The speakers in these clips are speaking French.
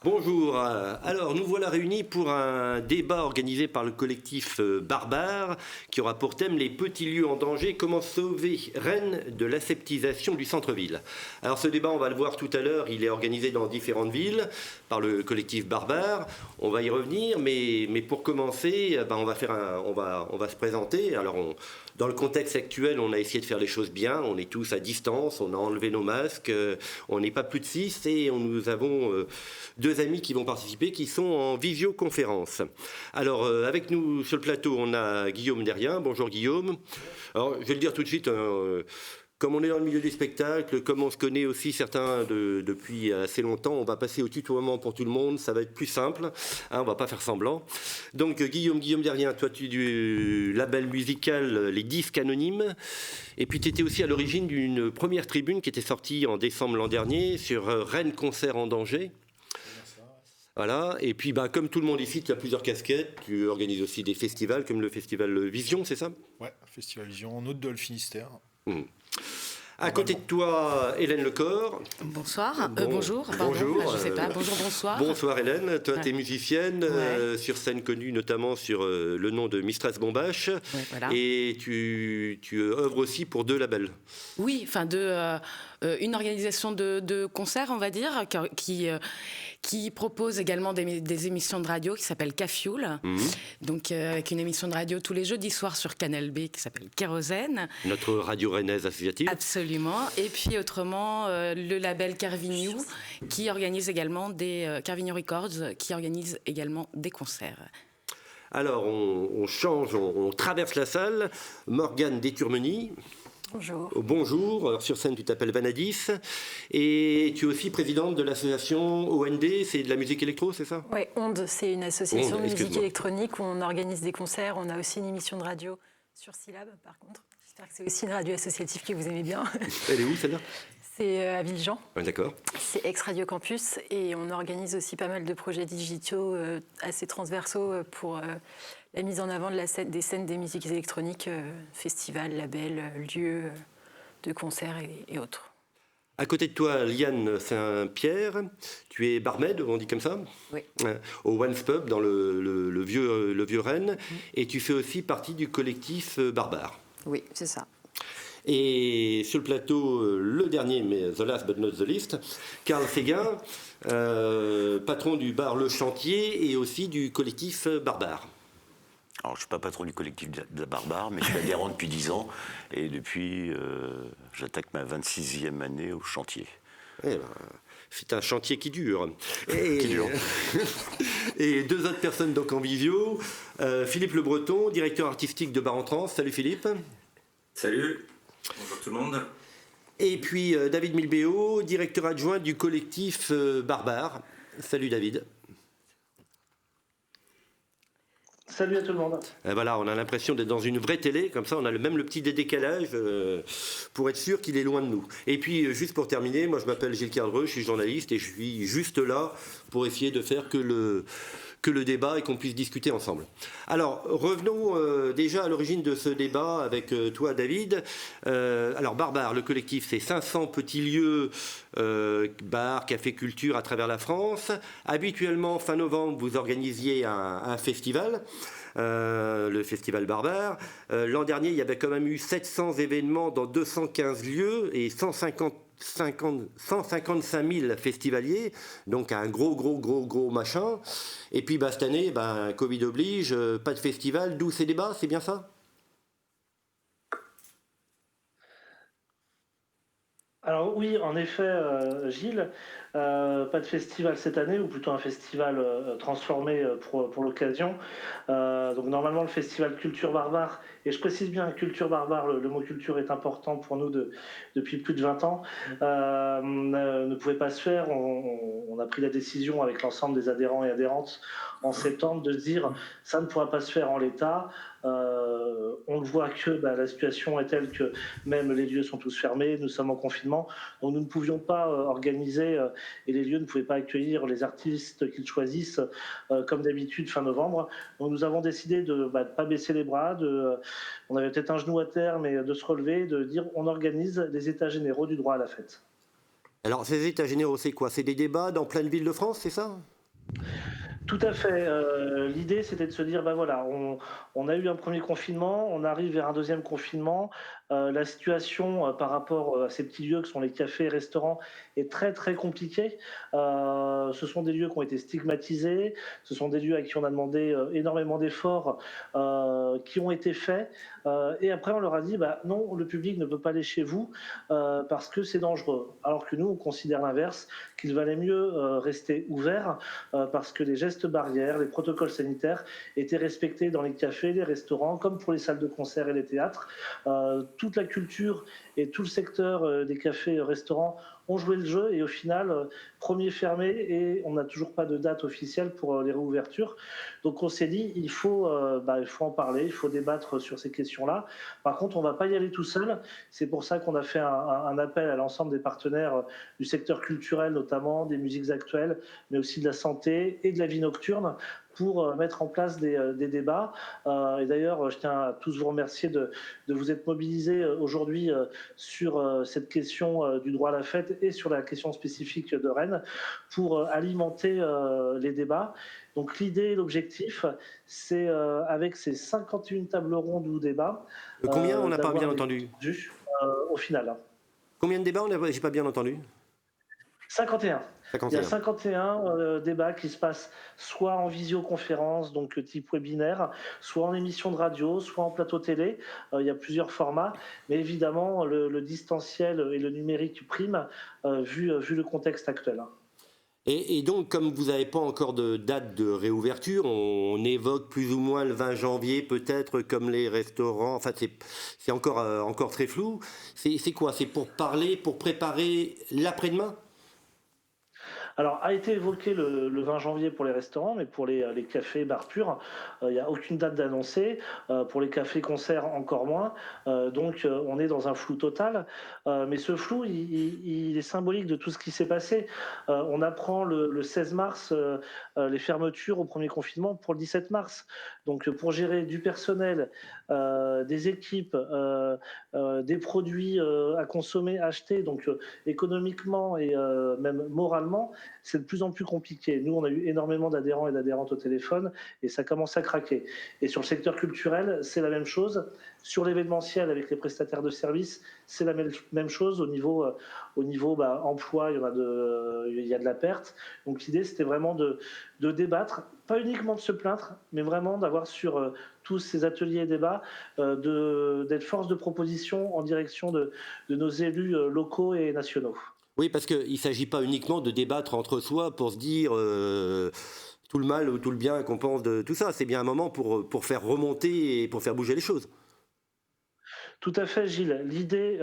Bonjour, alors nous voilà réunis pour un débat organisé par le collectif Barbare qui aura pour thème les petits lieux en danger, comment sauver Rennes de l'aseptisation du centre-ville. Alors ce débat, on va le voir tout à l'heure, il est organisé dans différentes villes par le collectif Barbare, on va y revenir, mais pour commencer, on va se présenter. Alors dans le contexte actuel, on a essayé de faire les choses bien, on est tous à distance, on a enlevé nos masques, on n'est pas plus de 6 et nous avons deux amis qui vont participer, qui sont en visioconférence. Alors, avec nous sur le plateau, on a Guillaume Derrien. Bonjour Guillaume. Alors, je vais le dire tout de suite, comme on est dans le milieu des spectacles, comme on se connaît aussi certains depuis assez longtemps, on va passer au tutoiement pour tout le monde, ça va être plus simple, on va pas faire semblant. Donc Guillaume Derrien, toi tu es du label musical Les Disques Anonymes, et puis tu étais aussi à l'origine d'une première tribune qui était sortie en décembre l'an dernier sur Rennes Concert en danger. Voilà, et puis comme tout le monde ici, tu as plusieurs casquettes, tu organises aussi des festivals comme le festival Vision, c'est ça ? Ouais, Festival Vision, en Hôte-de Finistère. À côté de toi, Hélène Lecor. Bonsoir, bonjour, pardon, bonjour. Je sais pas, bonjour, bonsoir. Bonsoir Hélène, toi tu es musicienne, sur scène connue notamment sur le nom de Mistress Bombache, et tu œuvres aussi pour deux labels. Oui, enfin une organisation de concerts, on va dire, qui propose également des émissions de radio qui s'appelle Cafioul, donc avec une émission de radio tous les jeudis soirs sur Canal B qui s'appelle Kérosène. Notre radio rennaise associative. Absolument. Et puis autrement, le label Carvignou qui organise également Carvignou Records qui organise également des concerts. Alors on change, on traverse la salle. Morgane Déturmeny. Bonjour. Bonjour, alors sur scène tu t'appelles Vanadis et tu es aussi présidente de l'association OND, c'est de la musique électro, c'est ça ? Oui, OND, c'est une association de musique électronique où on organise des concerts, on a aussi une émission de radio sur Syllab par contre. J'espère que c'est aussi une radio associative que vous aimez bien. Elle est où celle-là ? C'est à Villejean. Ouais, d'accord. C'est ex-Radio Campus et on organise aussi pas mal de projets digitaux assez transversaux pour la mise en avant des scènes des musiques électroniques, festivals, labels, lieux de concerts et autres. À côté de toi, Liane Saint-Pierre, tu es barmaid, on dit comme ça ? Oui. Au Once Pub, dans le vieux Rennes, et tu fais aussi partie du collectif Barbare. Oui, c'est ça. Et sur le plateau, le dernier, mais the last but not the least, Karl Séguin, patron du bar Le Chantier et aussi du collectif Barbare. Alors, je ne suis pas patron du collectif de la Barbare, mais je suis adhérent depuis 10 ans. Et depuis, j'attaque ma 26e année au chantier. C'est un chantier qui dure. Qui dure. Et deux autres personnes donc en visio. Philippe Le Breton, directeur artistique de Bar en Trans. Salut Philippe. Salut. Bonjour tout le monde. Et puis David Milbéo, directeur adjoint du collectif Barbare. Salut David. Salut à tout le monde. Et voilà, on a l'impression d'être dans une vraie télé, comme ça on a même le petit décalage pour être sûr qu'il est loin de nous. Et puis juste pour terminer, moi je m'appelle Gilles Cardreux, je suis journaliste et je suis juste là pour essayer de faire que le débat et qu'on puisse discuter ensemble. Alors revenons déjà à l'origine de ce débat avec toi David. Alors Barbare, le collectif, c'est 500 petits lieux, bars, cafés, culture à travers la France. Habituellement, fin novembre, vous organisiez un festival. Le festival Barbare. L'an dernier, il y avait quand même eu 700 événements dans 215 lieux et 155 000 festivaliers, donc un gros machin. Et puis cette année, Covid oblige, pas de festival, d'où ces débats, c'est bien ça ? Alors oui, en effet, Gilles, pas de festival cette année, ou plutôt un festival transformé pour l'occasion. Donc normalement le festival Culture Barbare, et je précise bien Culture Barbare, le mot culture est important pour nous depuis plus de 20 ans, ne pouvait pas se faire. On a pris la décision avec l'ensemble des adhérents et adhérentes en septembre de se dire ça ne pourra pas se faire en l'état. On le voit que la situation est telle que même les lieux sont tous fermés, nous sommes en confinement, donc nous ne pouvions pas organiser et les lieux ne pouvaient pas accueillir les artistes qu'ils choisissent comme d'habitude fin novembre. Donc nous avons décidé de ne pas baisser les bras, on avait peut-être un genou à terre, mais de se relever, de dire on organise les états généraux du droit à la fête. Alors ces états généraux, c'est quoi ? C'est des débats dans plein de villes de France, c'est ça ? Tout à fait. L'idée, c'était de se dire, bah voilà, on a eu un premier confinement, on arrive vers un deuxième confinement. La situation par rapport à ces petits lieux que sont les cafés et restaurants est très très compliquée. Ce sont des lieux qui ont été stigmatisés, ce sont des lieux à qui on a demandé énormément d'efforts qui ont été faits. Et après, on leur a dit, bah non, le public ne peut pas aller chez vous parce que c'est dangereux. Alors que nous, on considère l'inverse, qu'il valait mieux rester ouvert parce que les gestes barrières, les protocoles sanitaires étaient respectés dans les cafés, les restaurants, comme pour les salles de concert et les théâtres. Toute la culture et tout le secteur des cafés et restaurants ont joué le jeu et au final, premier fermé et on n'a toujours pas de date officielle pour les réouvertures. Donc on s'est dit, il faut en parler, il faut débattre sur ces questions-là. Par contre, on ne va pas y aller tout seul. C'est pour ça qu'on a fait un appel à l'ensemble des partenaires du secteur culturel, notamment des musiques actuelles, mais aussi de la santé et de la vie nocturne, pour mettre en place des débats. Et d'ailleurs, je tiens à tous vous remercier de vous être mobilisés aujourd'hui sur cette question du droit à la fête et sur la question spécifique de Rennes pour alimenter les débats. Donc l'idée et l'objectif, c'est avec ces 51 tables rondes ou débats... Combien? On n'a pas bien entendu. Au final. Combien de débats? J'ai pas bien entendu. 51. 51. Il y a 51 débats qui se passent soit en visioconférence, donc type webinaire, soit en émission de radio, soit en plateau télé. Il y a plusieurs formats, mais évidemment, le distanciel et le numérique priment, vu le contexte actuel. Et donc, comme vous n'avez pas encore de date de réouverture, on évoque plus ou moins le 20 janvier, peut-être, comme les restaurants. Enfin, c'est encore très flou. C'est quoi? C'est pour parler, pour préparer l'après-demain? Alors, a été évoqué le 20 janvier pour les restaurants, mais pour les cafés, bars purs, il n'y a aucune date d'annoncer. Pour les cafés, concerts, encore moins. Donc, on est dans un flou total. Mais ce flou, il est symbolique de tout ce qui s'est passé. On apprend le 16 mars les fermetures au premier confinement pour le 17 mars. Donc, pour gérer du personnel, des équipes, des produits à consommer, acheter, donc économiquement et même moralement, c'est de plus en plus compliqué. Nous, on a eu énormément d'adhérents et d'adhérentes au téléphone et ça commence à craquer. Et sur le secteur culturel, c'est la même chose. Sur l'événementiel, avec les prestataires de services, c'est la même chose. Au niveau emploi, il y a de la perte. Donc l'idée, c'était vraiment de débattre, pas uniquement de se plaindre, mais vraiment d'avoir sur tous ces ateliers et débats, d'être force de proposition en direction de nos élus locaux et nationaux. Oui, parce qu'il ne s'agit pas uniquement de débattre entre soi pour se dire tout le mal ou tout le bien qu'on pense de tout ça. C'est bien un moment pour faire remonter et pour faire bouger les choses. Tout à fait, Gilles. L'idée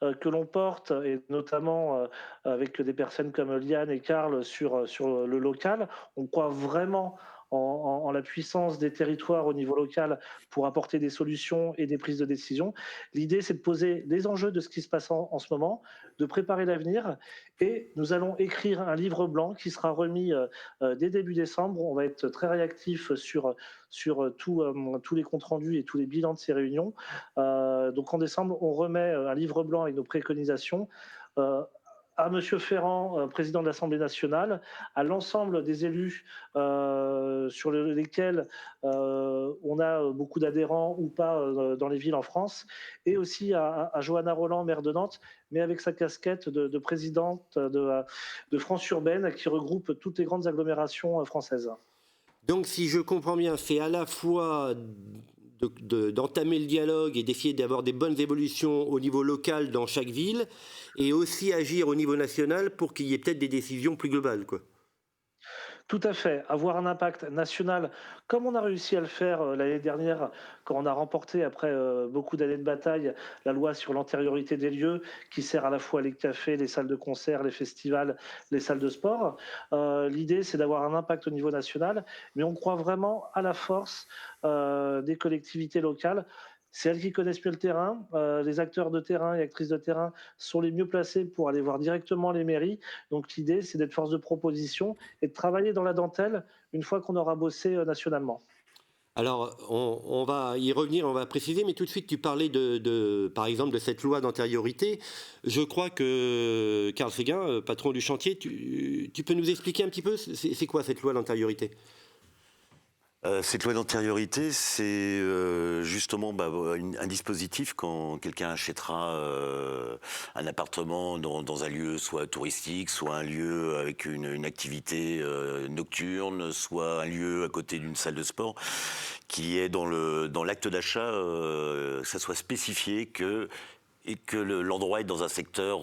que l'on porte, et notamment avec des personnes comme Liane et Karl sur le local, on croit vraiment en la puissance des territoires au niveau local pour apporter des solutions et des prises de décision. L'idée, c'est de poser les enjeux de ce qui se passe en ce moment, de préparer l'avenir, et nous allons écrire un livre blanc qui sera remis dès début décembre. On va être très réactif sur tous les comptes rendus et tous les bilans de ces réunions. Donc en décembre, on remet un livre blanc avec nos préconisations à M. Ferrand, président de l'Assemblée nationale, à l'ensemble des élus sur lesquels on a beaucoup d'adhérents ou pas dans les villes en France, et aussi à Johanna Roland, maire de Nantes, mais avec sa casquette de présidente de France Urbaine, qui regroupe toutes les grandes agglomérations françaises. Donc, si je comprends bien, c'est à la fois d'entamer le dialogue et d'essayer d'avoir des bonnes évolutions au niveau local dans chaque ville, et aussi agir au niveau national pour qu'il y ait peut-être des décisions plus globales, quoi. Tout à fait, avoir un impact national, comme on a réussi à le faire l'année dernière, quand on a remporté, après beaucoup d'années de bataille, la loi sur l'antériorité des lieux, qui sert à la fois les cafés, les salles de concert, les festivals, les salles de sport. L'idée, c'est d'avoir un impact au niveau national, mais on croit vraiment à la force des collectivités locales. C'est elles qui connaissent mieux le terrain. Les acteurs de terrain et actrices de terrain sont les mieux placés pour aller voir directement les mairies. Donc l'idée, c'est d'être force de proposition et de travailler dans la dentelle une fois qu'on aura bossé nationalement. Alors, on va y revenir, on va préciser, mais tout de suite, tu parlais par exemple, de cette loi d'antériorité. Je crois que Karl Séguin, patron du chantier, tu peux nous expliquer un petit peu, c'est quoi cette loi d'antériorité ? Cette loi d'antériorité, c'est justement un dispositif quand quelqu'un achètera un appartement dans un lieu soit touristique, soit un lieu avec une activité nocturne, soit un lieu à côté d'une salle de sport, qui est dans l'acte d'achat, ça soit spécifié et que l'endroit est dans un secteur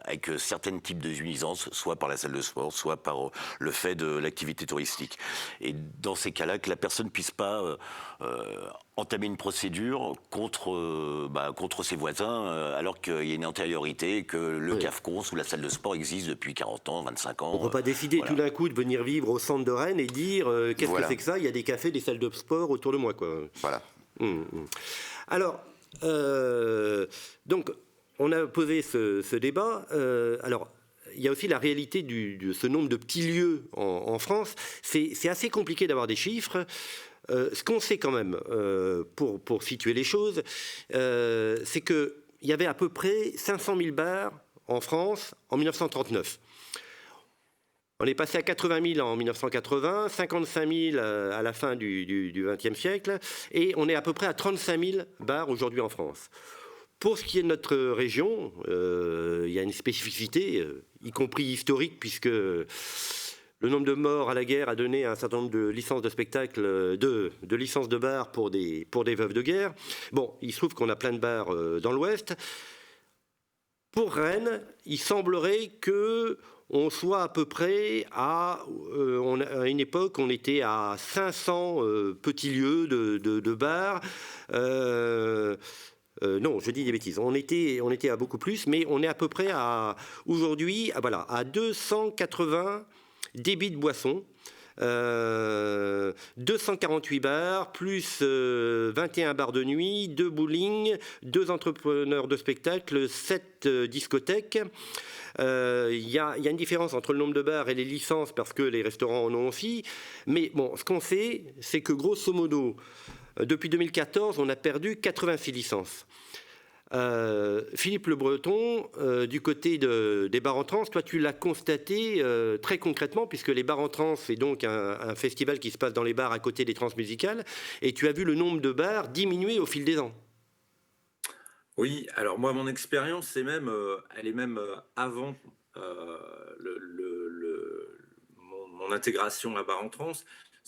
avec certains types de nuisances, soit par la salle de sport, soit par le fait de l'activité touristique. Et dans ces cas-là, que la personne ne puisse pas entamer une procédure contre ses voisins, alors qu'il y a une antériorité, et que le CAFCONS ou la salle de sport existe depuis 40 ans, 25 ans. On ne peut pas décider tout d'un coup de venir vivre au centre de Rennes et dire qu'est-ce que c'est que ça ? Il y a des cafés, des salles de sport autour de moi, quoi. Voilà. Alors, donc, on a posé ce débat. Alors, il y a aussi la réalité de ce nombre de petits lieux en France. C'est assez compliqué d'avoir des chiffres. Ce qu'on sait quand même, pour situer les choses, c'est qu'il y avait à peu près 500 000 bars en France en 1939. On est passé à 80 000 en 1980, 55 000 à la fin du XXe siècle, et on est à peu près à 35 000 bars aujourd'hui en France. Pour ce qui est de notre région, il y a une spécificité, y compris historique, puisque le nombre de morts à la guerre a donné un certain nombre de licences de spectacle, de licences de bars pour des veuves de guerre. Bon, il se trouve qu'on a plein de bars dans l'Ouest. Pour Rennes, il semblerait que on soit à peu près à une époque, on était à 500 petits lieux de bars. Non, je dis des bêtises. On était à beaucoup plus, mais on est à peu près aujourd'hui, à 280 débits de boissons. 248 bars, plus 21 bars de nuit, 2 bowling, 2 entrepreneurs de spectacle, 7 discothèques. Il y a une différence entre le nombre de bars et les licences parce que les restaurants en ont aussi. Mais bon, ce qu'on sait, c'est que grosso modo, depuis 2014, on a perdu 86 licences. Philippe Le Breton, du côté des bars en trance, toi tu l'as constaté très concrètement, puisque les bars en trance, c'est donc un festival qui se passe dans les bars à côté des transmusicales, et tu as vu le nombre de bars diminuer au fil des ans. Oui, alors moi, mon expérience, elle est même avant mon intégration à Bar en Trance.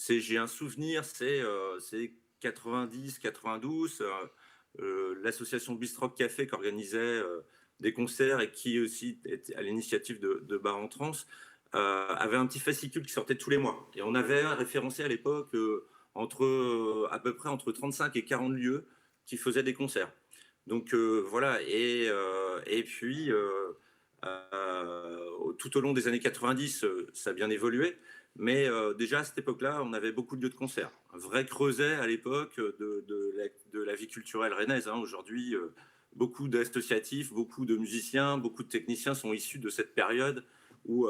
J'ai un souvenir, c'est 90, 92, l'association Bistrock Café qui organisait des concerts et qui aussi était à l'initiative de Bar en Trance, avait un petit fascicule qui sortait tous les mois. Et on avait référencé à l'époque à peu près entre 35 et 40 lieux qui faisaient des concerts. Donc voilà, et puis tout au long des années 90, ça a bien évolué, mais déjà à cette époque-là, on avait beaucoup de lieux de concert. Un vrai creuset à l'époque de la vie culturelle rennaise. Aujourd'hui, beaucoup d'associatifs, beaucoup de musiciens, beaucoup de techniciens sont issus de cette période où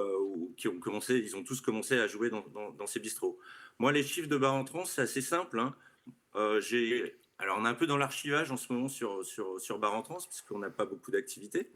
ils ont tous commencé à jouer dans ces bistrots. Moi, les chiffres de Bar en Trance, c'est assez simple. Alors, on est un peu dans l'archivage en ce moment sur Bar en Trance, puisqu'on n'a pas beaucoup d'activités.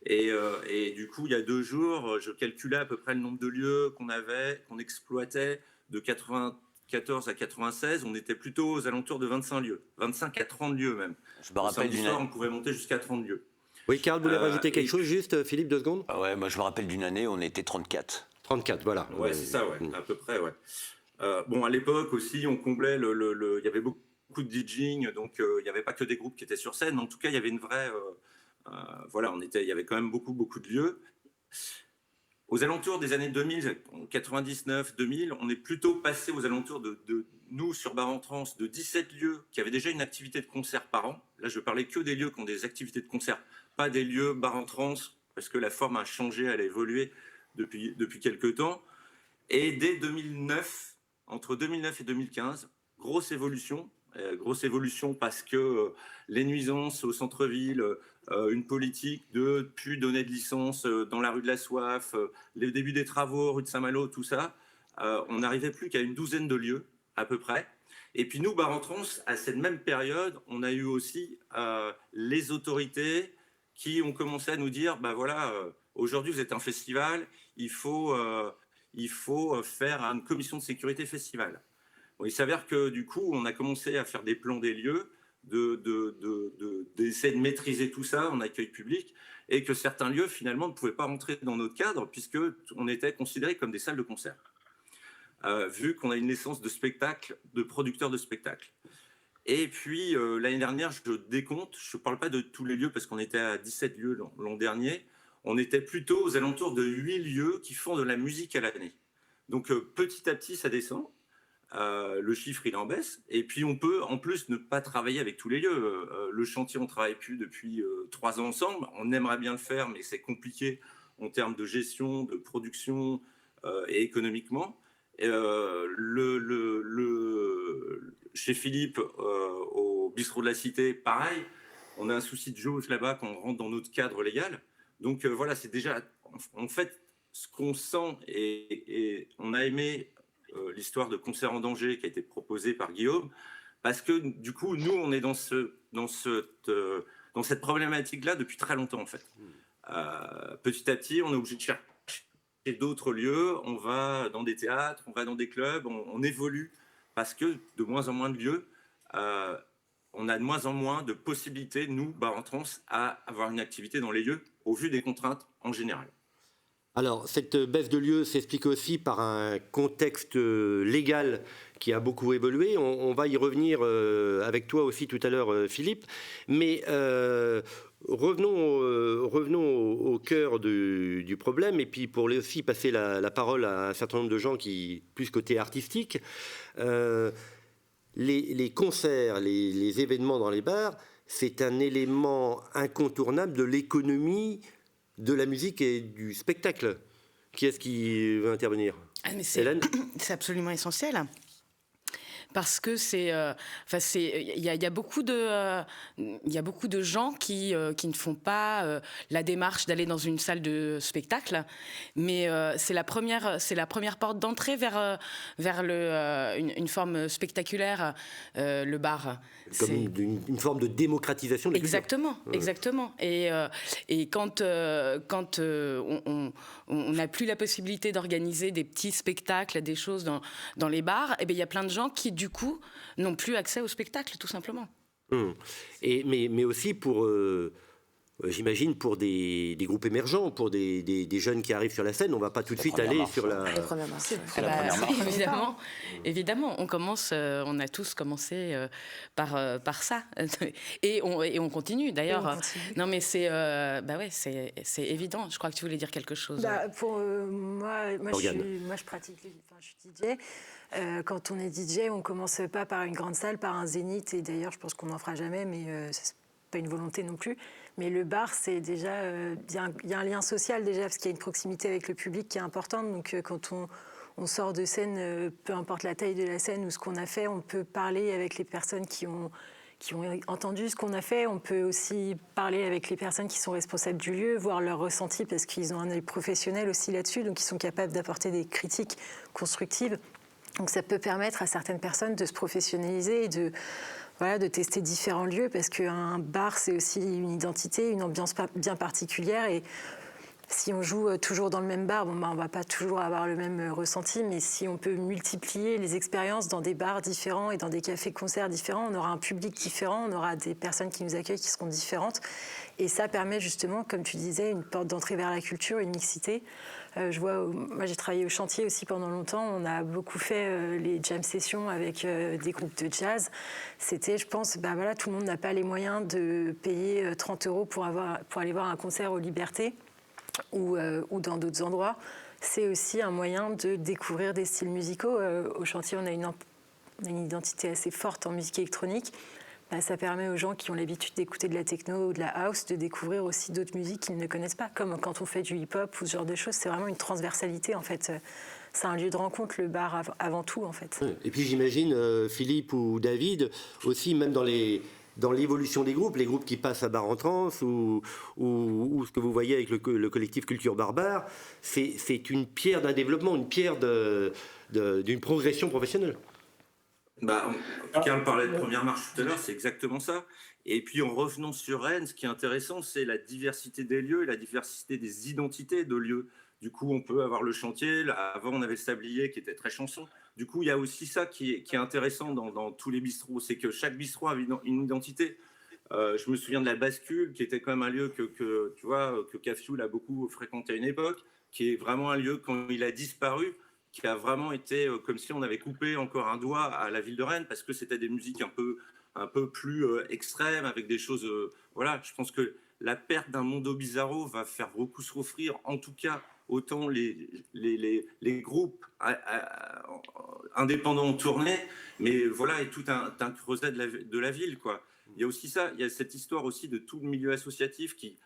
Et du coup, il y a 2 jours, je calculais à peu près le nombre de lieux qu'on exploitait de 94 à 96. On était plutôt aux alentours de 25 lieux, 25 à 30 lieux même. Je me rappelle d'une année. On pouvait monter jusqu'à 30 lieux. Oui, Karl voulait rajouter quelque chose, juste, Philippe, 2 secondes. Ouais, moi je me rappelle d'une année, on était 34. 34, voilà. Ouais, c'est ça, ouais, à peu près, ouais. Bon, à l'époque aussi, on comblait il y avait beaucoup de DJing, donc il n'y avait pas que des groupes qui étaient sur scène, mais en tout cas, il y avait une vraie... il y avait quand même beaucoup de lieux. Aux alentours des années 2000, 99, 2000, on est plutôt passé aux alentours de nous, sur Bar en Trance, de 17 lieux qui avaient déjà une activité de concert par an. Là, je parlais que des lieux qui ont des activités de concert, pas des lieux Bar en Trance, parce que la forme a changé, elle a évolué depuis quelques temps. Et dès 2009, entre 2009 et 2015, grosse évolution parce que les nuisances au centre-ville, une politique de plus donner de licence dans la rue de la Soif, les débuts des travaux, rue de Saint-Malo, tout ça, on n'arrivait plus qu'à une douzaine de lieux à peu près. Et puis nous, Bar en Trans, à cette même période, on a eu aussi les autorités qui ont commencé à nous dire, bah voilà, aujourd'hui vous êtes un festival, il faut faire une commission de sécurité festival. Bon, il s'avère que du coup, on a commencé à faire des plans des lieux, d'essayer de maîtriser tout ça en accueil public, et que certains lieux finalement ne pouvaient pas rentrer dans notre cadre puisque on était considérés comme des salles de concert. Vu qu'on a une licence de spectacle, de producteur de spectacle. Et puis, l'année dernière, je décompte, je ne parle pas de tous les lieux parce qu'on était à 17 lieux l'an dernier, on était plutôt aux alentours de 8 lieux qui font de la musique à l'année. Donc, petit à petit, ça descend. Le chiffre, il est en baisse. Et puis, on peut, en plus, ne pas travailler avec tous les lieux. Le chantier, on ne travaille plus depuis 3 ans ensemble. On aimerait bien le faire, mais c'est compliqué en termes de gestion, de production et économiquement. Chez Philippe, au bistrot de la Cité, pareil, on a un souci de jauge là-bas quand on rentre dans notre cadre légal. Donc voilà, c'est déjà, en fait, ce qu'on sent, et on a aimé l'histoire de Concert en danger qui a été proposée par Guillaume, parce que du coup, nous, on est dans cette problématique-là depuis très longtemps, en fait. Petit à petit, on est obligé de chercher d'autres lieux, on va dans des théâtres, on va dans des clubs, on évolue parce que de moins en moins de lieux, on a de moins en moins de possibilités, nous, Bar en Trans, à avoir une activité dans les lieux au vu des contraintes en général. Alors, cette baisse de lieux s'explique aussi par un contexte légal qui a beaucoup évolué. On va y revenir avec toi aussi tout à l'heure, Philippe. Mais revenons au cœur du problème, et puis pour aussi passer la parole à un certain nombre de gens qui, plus côté artistique, les concerts, les événements dans les bars, c'est un élément incontournable de l'économie de la musique et du spectacle. Qui est-ce qui veut intervenir ? Hélène ? C'est absolument essentiel. Parce que il y a beaucoup de gens qui ne font pas la démarche d'aller dans une salle de spectacle, mais c'est la première porte d'entrée vers une forme spectaculaire, le bar. Comme une forme de démocratisation de la culture. Exactement. Et quand on n'a plus la possibilité d'organiser des petits spectacles, des choses dans les bars, et bien il y a plein de gens qui du coup n'ont plus accès au spectacle, tout simplement. Mais aussi pour, j'imagine, pour des groupes émergents, pour des jeunes qui arrivent sur la scène, on ne va pas tout de suite aller sur la... Évidemment, on a tous commencé par ça, et on continue d'ailleurs. Non mais c'est évident. Je crois que tu voulais dire quelque chose. Pour moi, je pratique, je suis DJ. Quand on est DJ, on ne commence pas par une grande salle, par un zénith, et d'ailleurs je pense qu'on n'en fera jamais, mais c'est pas une volonté non plus. Mais le bar, c'est déjà, il y a un lien social déjà, parce qu'il y a une proximité avec le public qui est importante. Donc quand on sort de scène, peu importe la taille de la scène ou ce qu'on a fait, on peut parler avec les personnes qui ont entendu ce qu'on a fait. On peut aussi parler avec les personnes qui sont responsables du lieu, voir leur ressenti, parce qu'ils ont un œil professionnel aussi là-dessus, donc ils sont capables d'apporter des critiques constructives. Donc ça peut permettre à certaines personnes de se professionnaliser et de tester différents lieux, parce qu'un bar, c'est aussi une identité, une ambiance bien particulière. Et si on joue toujours dans le même bar, on ne va pas toujours avoir le même ressenti, mais si on peut multiplier les expériences dans des bars différents et dans des cafés-concerts différents, on aura un public différent, on aura des personnes qui nous accueillent qui seront différentes. Et ça permet justement, comme tu disais, une porte d'entrée vers la culture, une mixité. Moi j'ai travaillé au chantier aussi pendant longtemps, on a beaucoup fait les jam sessions avec des groupes de jazz. C'était, je pense, tout le monde n'a pas les moyens de payer 30 € pour aller voir un concert aux Libertés ou dans d'autres endroits. C'est aussi un moyen de découvrir des styles musicaux. Au chantier, on a une identité assez forte en musique électronique. Ça permet aux gens qui ont l'habitude d'écouter de la techno ou de la house de découvrir aussi d'autres musiques qu'ils ne connaissent pas, comme quand on fait du hip-hop ou ce genre de choses. C'est vraiment une transversalité, en fait. C'est un lieu de rencontre, le bar, avant tout, en fait. Et puis j'imagine, Philippe ou David, aussi même dans l'évolution des groupes, les groupes qui passent à Bar en Trans ou ce que vous voyez avec le collectif Culture Barbare, c'est une pierre d'un développement, une pierre d'une progression professionnelle. Karl parlait de première marche tout à l'heure, c'est exactement ça. Et puis en revenant sur Rennes, ce qui est intéressant, c'est la diversité des lieux et la diversité des identités de lieux. Du coup, on peut avoir le chantier. Avant, on avait le sablier qui était très chanson. Du coup, il y a aussi ça qui est intéressant dans tous les bistrots, c'est que chaque bistrot a une identité. Je me souviens de la Bascule, qui était quand même un lieu que tu vois, que Cafioul a beaucoup fréquenté à une époque, qui est vraiment un lieu, quand il a disparu, qui a vraiment été comme si on avait coupé encore un doigt à la ville de Rennes, parce que c'était des musiques un peu plus extrêmes, avec des choses... voilà, je pense que la perte d'un Mondo Bizarro va faire beaucoup souffrir, en tout cas, autant les groupes indépendants en tournée, mais voilà, et tout un creuset de la ville, quoi. Il y a aussi ça, il y a cette histoire aussi de tout le milieu associatif qui,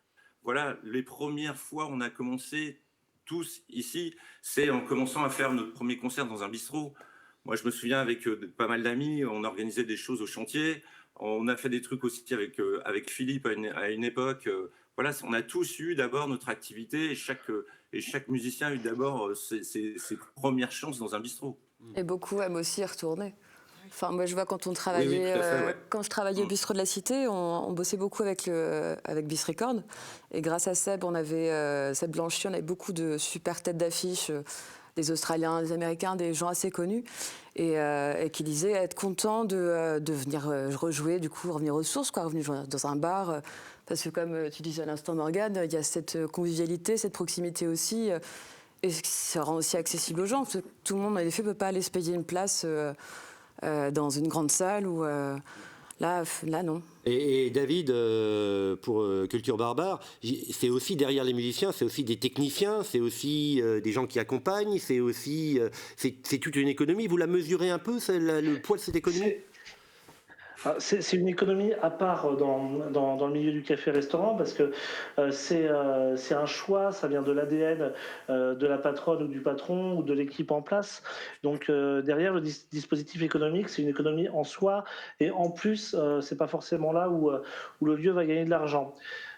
voilà, les premières fois on a commencé tous ici, c'est en commençant à faire notre premier concert dans un bistrot. Moi, je me souviens avec pas mal d'amis, on organisait des choses au chantier. On a fait des trucs aussi avec Philippe à une époque. Voilà, on a tous eu d'abord notre activité et chaque musicien a eu d'abord ses premières chances dans un bistrot. Et beaucoup aiment aussi y retourner. Enfin, moi, je vois quand on travaillait, quand je travaillais au bistrot de la Cité, on bossait beaucoup avec Bis Record. Et grâce à Seb, on avait Seb Blanchy, on avait beaucoup de super têtes d'affiche, des Australiens, des Américains, des gens assez connus, et qui disaient être content de venir rejouer, du coup, revenir aux sources, quoi, revenir jouer dans un bar. Parce que comme tu disais à l'instant, Morgane, il y a cette convivialité, cette proximité aussi. Et ça rend aussi accessible aux gens, parce que tout le monde, en effet, ne peut pas aller se payer une place dans une grande salle ou là non. Et David, pour Culture Barbare, c'est aussi derrière les musiciens, c'est aussi des techniciens, c'est aussi des gens qui accompagnent, c'est aussi c'est toute une économie. Vous la mesurez un peu, le poids de cette économie? C'est une économie à part dans le milieu du café-restaurant parce que c'est un choix, ça vient de l'ADN de la patronne ou du patron ou de l'équipe en place. Donc derrière le dispositif économique, c'est une économie en soi et en plus, c'est pas forcément là où le lieu va gagner de l'argent.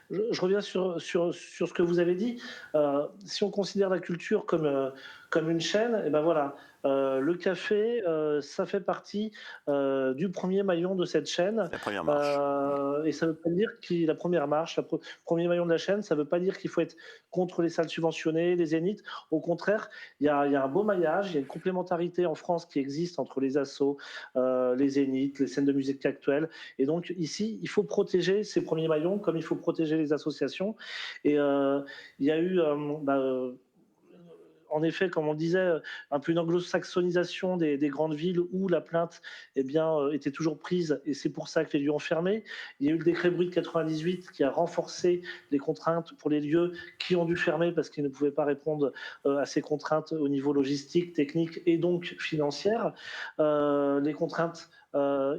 Je reviens sur ce que vous avez dit. Si on considère la culture comme une chaîne, et ben voilà, le café, ça fait partie du premier maillon de cette chaîne. La première marche. Et ça veut pas dire qu'il la première marche, premier maillon de la chaîne, ça veut pas dire qu'il faut être contre les salles subventionnées, les zéniths. Au contraire, il y a un beau maillage, il y a une complémentarité en France qui existe entre les assos, les zéniths, les scènes de musique actuelles. Et donc ici, il faut protéger ces premiers maillons comme il faut protéger les associations. Et il y a eu en effet, comme on disait, un peu une anglo-saxonisation des grandes villes où la plainte était toujours prise et c'est pour ça que les lieux ont fermé. Il y a eu le décret Bruit de 98 qui a renforcé les contraintes pour les lieux qui ont dû fermer parce qu'ils ne pouvaient pas répondre à ces contraintes au niveau logistique, technique et donc financière. Les contraintes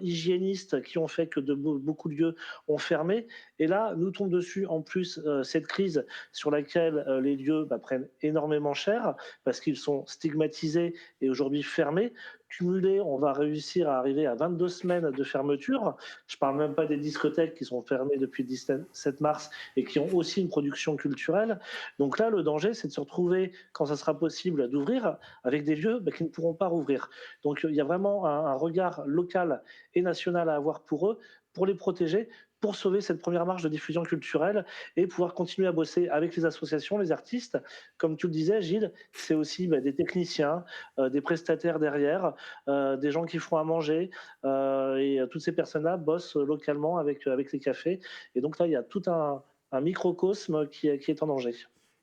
hygiénistes qui ont fait que beaucoup de lieux ont fermé. Et là, nous tombe dessus en plus cette crise sur laquelle les lieux prennent énormément cher parce qu'ils sont stigmatisés et aujourd'hui fermés. Cumulé, on va réussir à arriver à 22 semaines de fermeture. Je ne parle même pas des discothèques qui sont fermées depuis le 17 mars et qui ont aussi une production culturelle. Donc là, le danger, c'est de se retrouver, quand ça sera possible d'ouvrir, avec des lieux qui ne pourront pas rouvrir. Donc il y a vraiment un regard local et national à avoir pour eux, pour les protéger, pour sauver cette première marche de diffusion culturelle et pouvoir continuer à bosser avec les associations, les artistes. Comme tu le disais, Gilles, c'est aussi des techniciens, des prestataires derrière, des gens qui font à manger. Et toutes ces personnes-là bossent localement avec les cafés. Et donc là, il y a tout un microcosme qui est en danger.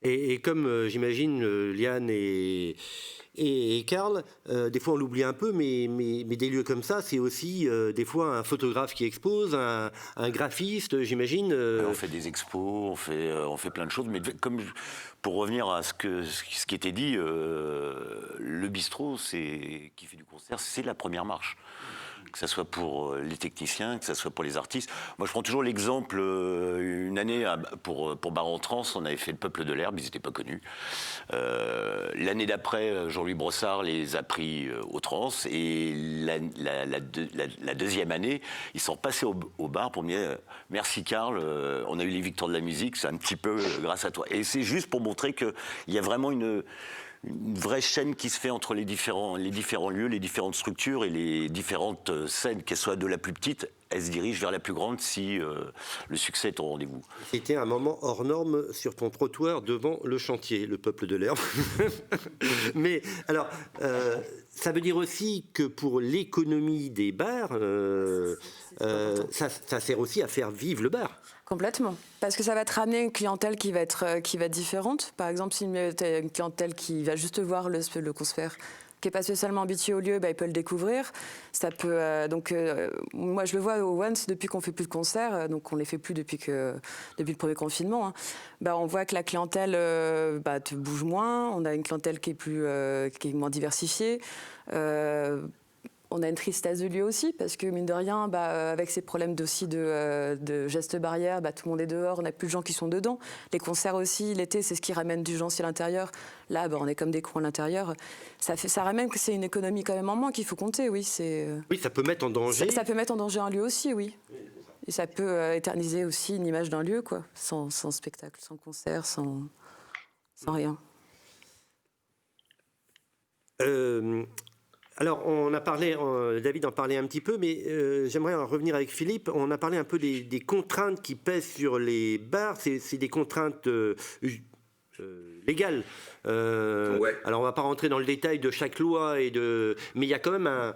Et comme j'imagine, Liane et Karl, des fois on l'oublie un peu, mais des lieux comme ça, c'est aussi des fois un photographe qui expose, un graphiste, j'imagine. On fait des expos, on fait plein de choses, mais comme pour revenir à ce qui était dit, le bistrot, qui fait du concert, c'est la première marche. Que ce soit pour les techniciens, que ce soit pour les artistes. Moi, je prends toujours l'exemple, une année, pour Bar en Trans, on avait fait le Peuple de l'Herbe, ils n'étaient pas connus. L'année d'après, Jean-Louis Brossard les a pris au Trans, et la deuxième année, ils sont passés au bar pour me dire « Merci Karl, on a eu les victoires de la musique, c'est un petit peu grâce à toi ». Et c'est juste pour montrer qu'il y a vraiment une vraie chaîne qui se fait entre les différents lieux, les différentes structures et les différentes scènes, qu'elles soient de la plus petite, elles se dirigent vers la plus grande si le succès est au rendez-vous. C'était un moment hors norme sur ton trottoir devant le chantier, le peuple de l'herbe. Mais alors, ça veut dire aussi que pour l'économie des bars, ça sert aussi à faire vivre le bar. Complètement. Parce que ça va te ramener une clientèle qui va être différente. Par exemple, si tu as une clientèle qui va juste voir le concert, qui n'est pas spécialement habitué au lieu, il peut le découvrir. Ça peut, moi, je le vois au Once depuis qu'on ne fait plus de concerts, donc on ne les fait plus depuis le premier confinement. Hein. On voit que la clientèle te bouge moins, on a une clientèle qui est moins diversifiée. On a une tristesse de lieu aussi, parce que mine de rien, avec ces problèmes aussi de gestes barrières, tout le monde est dehors, on n'a plus de gens qui sont dedans. Les concerts aussi, l'été, c'est ce qui ramène du gens à l'intérieur. Là, on est comme des cons à l'intérieur. Ça ramène que c'est une économie quand même en moins qu'il faut compter, oui. Oui, ça peut mettre en danger. Ça peut mettre en danger un lieu aussi, oui. Et ça peut éterniser aussi une image d'un lieu, quoi, sans spectacle, sans concert, sans rien. Alors, on a parlé, David en parlait un petit peu, mais j'aimerais en revenir avec Philippe. On a parlé un peu des contraintes qui pèsent sur les bars. C'est des contraintes légales. Ouais. Alors, on ne va pas rentrer dans le détail de chaque loi, mais il y a quand même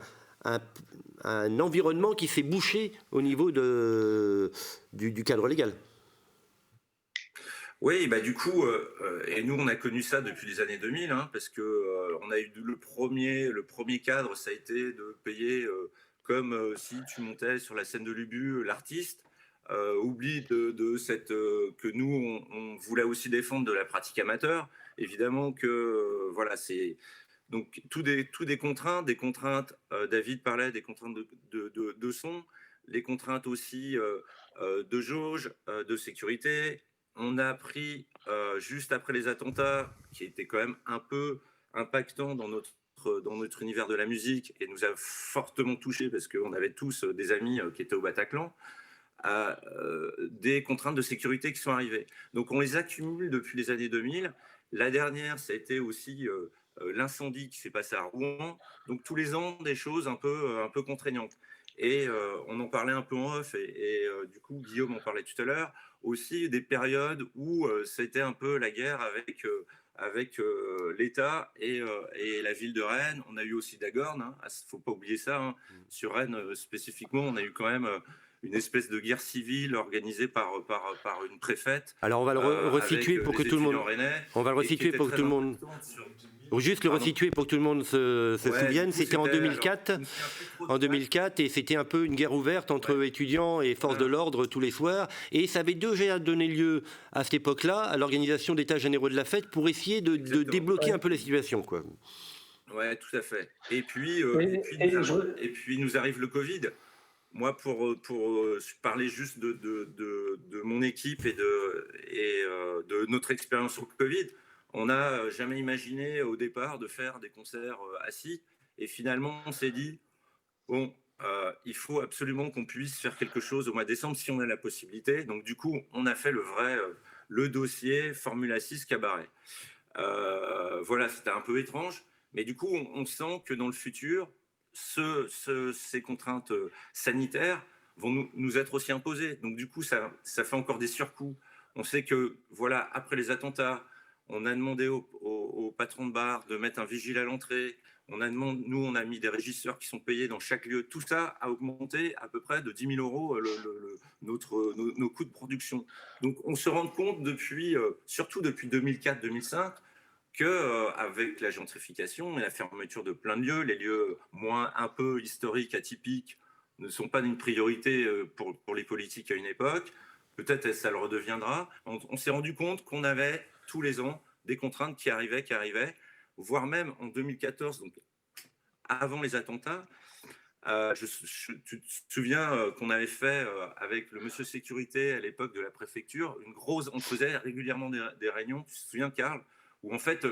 un environnement qui s'est bouché au niveau du cadre légal. Oui, du coup, et nous on a connu ça depuis les années 2000, hein, parce que on a eu le premier cadre, ça a été de payer comme si tu montais sur la scène de l'Ubu, l'artiste. Oublie de cette que nous on voulait aussi défendre de la pratique amateur. Évidemment que voilà, c'est donc tout des contraintes, David parlait des contraintes de son, les contraintes aussi de jauge, de sécurité. On a appris juste après les attentats, qui étaient quand même un peu impactants dans notre univers de la musique et nous a fortement touchés parce qu'on avait tous des amis qui étaient au Bataclan, des contraintes de sécurité qui sont arrivées. Donc on les accumule depuis les années 2000. La dernière, ça a été aussi l'incendie qui s'est passé à Rouen. Donc tous les ans, des choses un peu contraignantes. Et on en parlait un peu en off, et du coup, Guillaume en parlait tout à l'heure, aussi des périodes où c'était un peu la guerre avec l'État et la ville de Rennes. On a eu aussi Dagorn, hein, faut pas oublier ça. Hein. Sur Rennes spécifiquement, on a eu quand même une espèce de guerre civile organisée par une préfète. Alors on va le resituer pour que tout le monde. On va le resituer pour que tout le monde. Juste le resituer pour que tout le monde se souvienne. C'était en 2004. En 2004, et c'était un peu une guerre ouverte entre étudiants et forces de l'ordre tous les soirs. Et ça avait déjà donné lieu à cette époque-là à l'organisation d'états généraux de la fête pour essayer de débloquer un peu la situation, quoi. Ouais, tout à fait. Et puis nous arrive le Covid. Moi, pour parler juste de mon équipe et de notre expérience sur le Covid, on n'a jamais imaginé au départ de faire des concerts assis. Et finalement, on s'est dit, bon, il faut absolument qu'on puisse faire quelque chose au mois de décembre si on a la possibilité. Donc du coup, on a fait le dossier Formula 6 Cabaret. Voilà, c'était un peu étrange. Mais du coup, on sent que dans le futur, ces contraintes sanitaires vont nous être aussi imposées. Donc du coup, ça fait encore des surcoûts. On sait que, voilà, après les attentats, on a demandé au patron de bar de mettre un vigile à l'entrée. On a mis des régisseurs qui sont payés dans chaque lieu. Tout ça a augmenté à peu près de 10 000 euros nos coûts de production. Donc on se rend compte surtout depuis 2004-2005, qu'avec la gentrification et la fermeture de plein de lieux, les lieux un peu historiques, atypiques, ne sont pas une priorité pour les politiques à une époque. Peut-être ça le redeviendra. On s'est rendu compte qu'on avait tous les ans des contraintes qui arrivaient, voire même en 2014, donc avant les attentats. Tu te souviens qu'on avait fait avec le monsieur sécurité à l'époque de la préfecture, on faisait régulièrement des réunions, tu te souviens, Karl, où en fait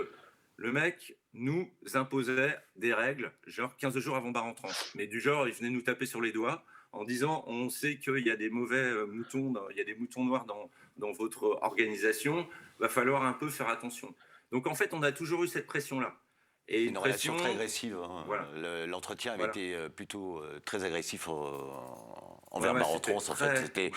le mec nous imposait des règles, genre 15 jours avant bar entrant. Mais du genre, il venait nous taper sur les doigts en disant, on sait qu'il y a des mauvais moutons, il y a des moutons noirs dans votre organisation, va falloir un peu faire attention. Donc en fait, on a toujours eu cette pression-là. Et une relation très agressive. Hein. Voilà. L'entretien avait été plutôt très agressif envers Baron-Trons. En fait,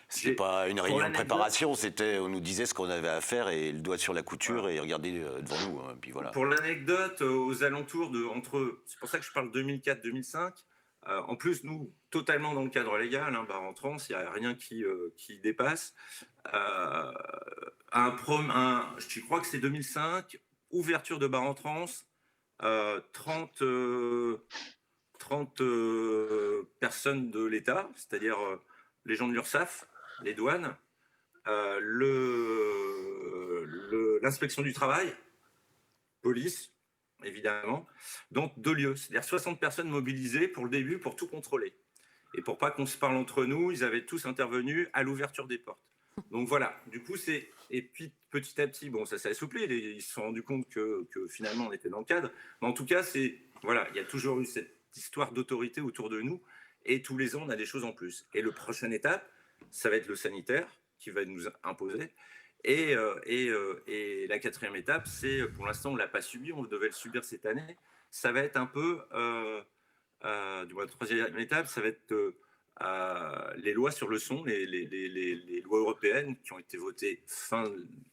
c'était pas une réunion de préparation, on nous disait ce qu'on avait à faire et le doigt sur la couture et regardez devant nous. Hein, puis voilà. Pour l'anecdote, aux alentours c'est pour ça que je parle 2004-2005. En plus, nous, totalement dans le cadre légal, hein, Baron-Trons, il n'y a rien qui dépasse. Je crois que c'est 2005, ouverture de Baron-Trons, 30 personnes de l'État, c'est-à-dire les gens de l'URSSAF, les douanes, l'inspection du travail, police, évidemment, donc 2 lieux, c'est-à-dire 60 personnes mobilisées pour le début pour tout contrôler. Et pour pas qu'on se parle entre nous, ils avaient tous intervenu à l'ouverture des portes. Donc voilà, du coup et puis petit à petit, bon, ça s'est assoupli, ils se sont rendus compte que finalement on était dans le cadre, mais en tout cas, il y a toujours eu cette histoire d'autorité autour de nous, et tous les ans on a des choses en plus. Et la prochaine étape, ça va être le sanitaire qui va nous imposer. Et la 4e étape, c'est, pour l'instant, on ne l'a pas subi, on devait le subir cette année. Ça va être un peu, la 3e étape, ça va être les lois sur le son, les lois européennes qui ont été votées fin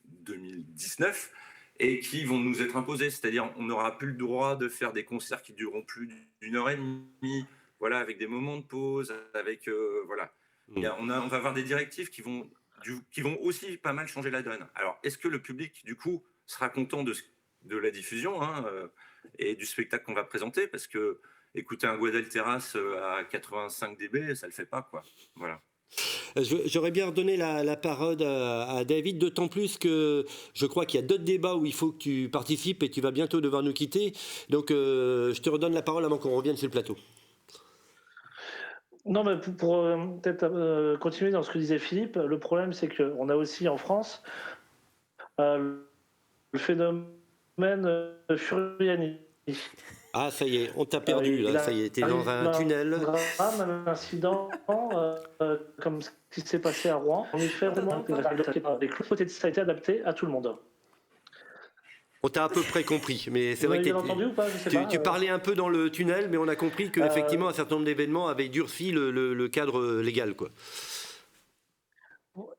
2019 et qui vont nous être imposées. C'est-à-dire, on n'aura plus le droit de faire des concerts qui dureront plus d'1 heure et demie, voilà, avec des moments de pause, avec voilà. On va avoir des directives qui vont aussi pas mal changer la donne. Alors, est-ce que le public, du coup, sera content de la diffusion et du spectacle qu'on va présenter? Parce que écouter un Guadal Terrace à 85 dB, ça le fait pas, quoi. Voilà. J'aurais bien redonné la parole à David, d'autant plus que je crois qu'il y a d'autres débats où il faut que tu participes et tu vas bientôt devoir nous quitter. Donc, je te redonne la parole avant qu'on revienne sur le plateau. Non, mais pour peut-être continuer dans ce que disait Philippe, le problème, c'est qu'on a aussi en France le phénomène Furiani. Ah, ça y est, on t'a perdu, là, ça y est, t'es dans un tunnel. Un incident comme ce qui s'est passé à Rouen. En effet, ça a été adapté à tout le monde. On t'a à peu près compris, mais c'est vrai que entendu ou pas, tu parlais un peu dans le tunnel, mais on a compris qu'effectivement un certain nombre d'événements avaient durci le cadre légal, quoi.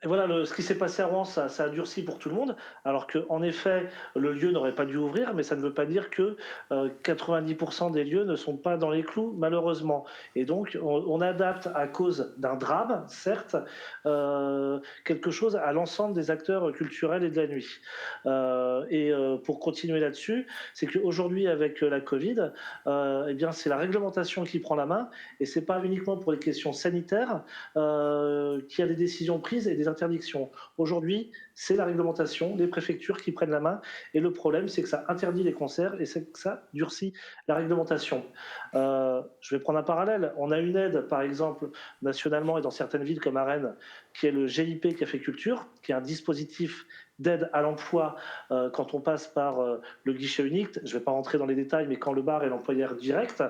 Et voilà, ce qui s'est passé à Rouen, ça a durci pour tout le monde, alors qu'en effet, le lieu n'aurait pas dû ouvrir, mais ça ne veut pas dire que 90% des lieux ne sont pas dans les clous, malheureusement. Et donc, on adapte à cause d'un drame, certes, quelque chose à l'ensemble des acteurs culturels et de la nuit. Pour continuer là-dessus, c'est qu'aujourd'hui, avec la Covid, eh bien, c'est la réglementation qui prend la main, et c'est pas uniquement pour les questions sanitaires qu'il y a des décisions prises et des interdictions. Aujourd'hui, c'est la réglementation, les préfectures qui prennent la main, et le problème, c'est que ça interdit les concerts et c'est que ça durcit la réglementation. Je vais prendre un parallèle. On a une aide, par exemple, nationalement et dans certaines villes comme à Rennes, qui est le GIP Café Culture, qui est un dispositif d'aide à l'emploi quand on passe par le guichet unique. Je ne vais pas rentrer dans les détails, mais quand le bar est l'employeur direct,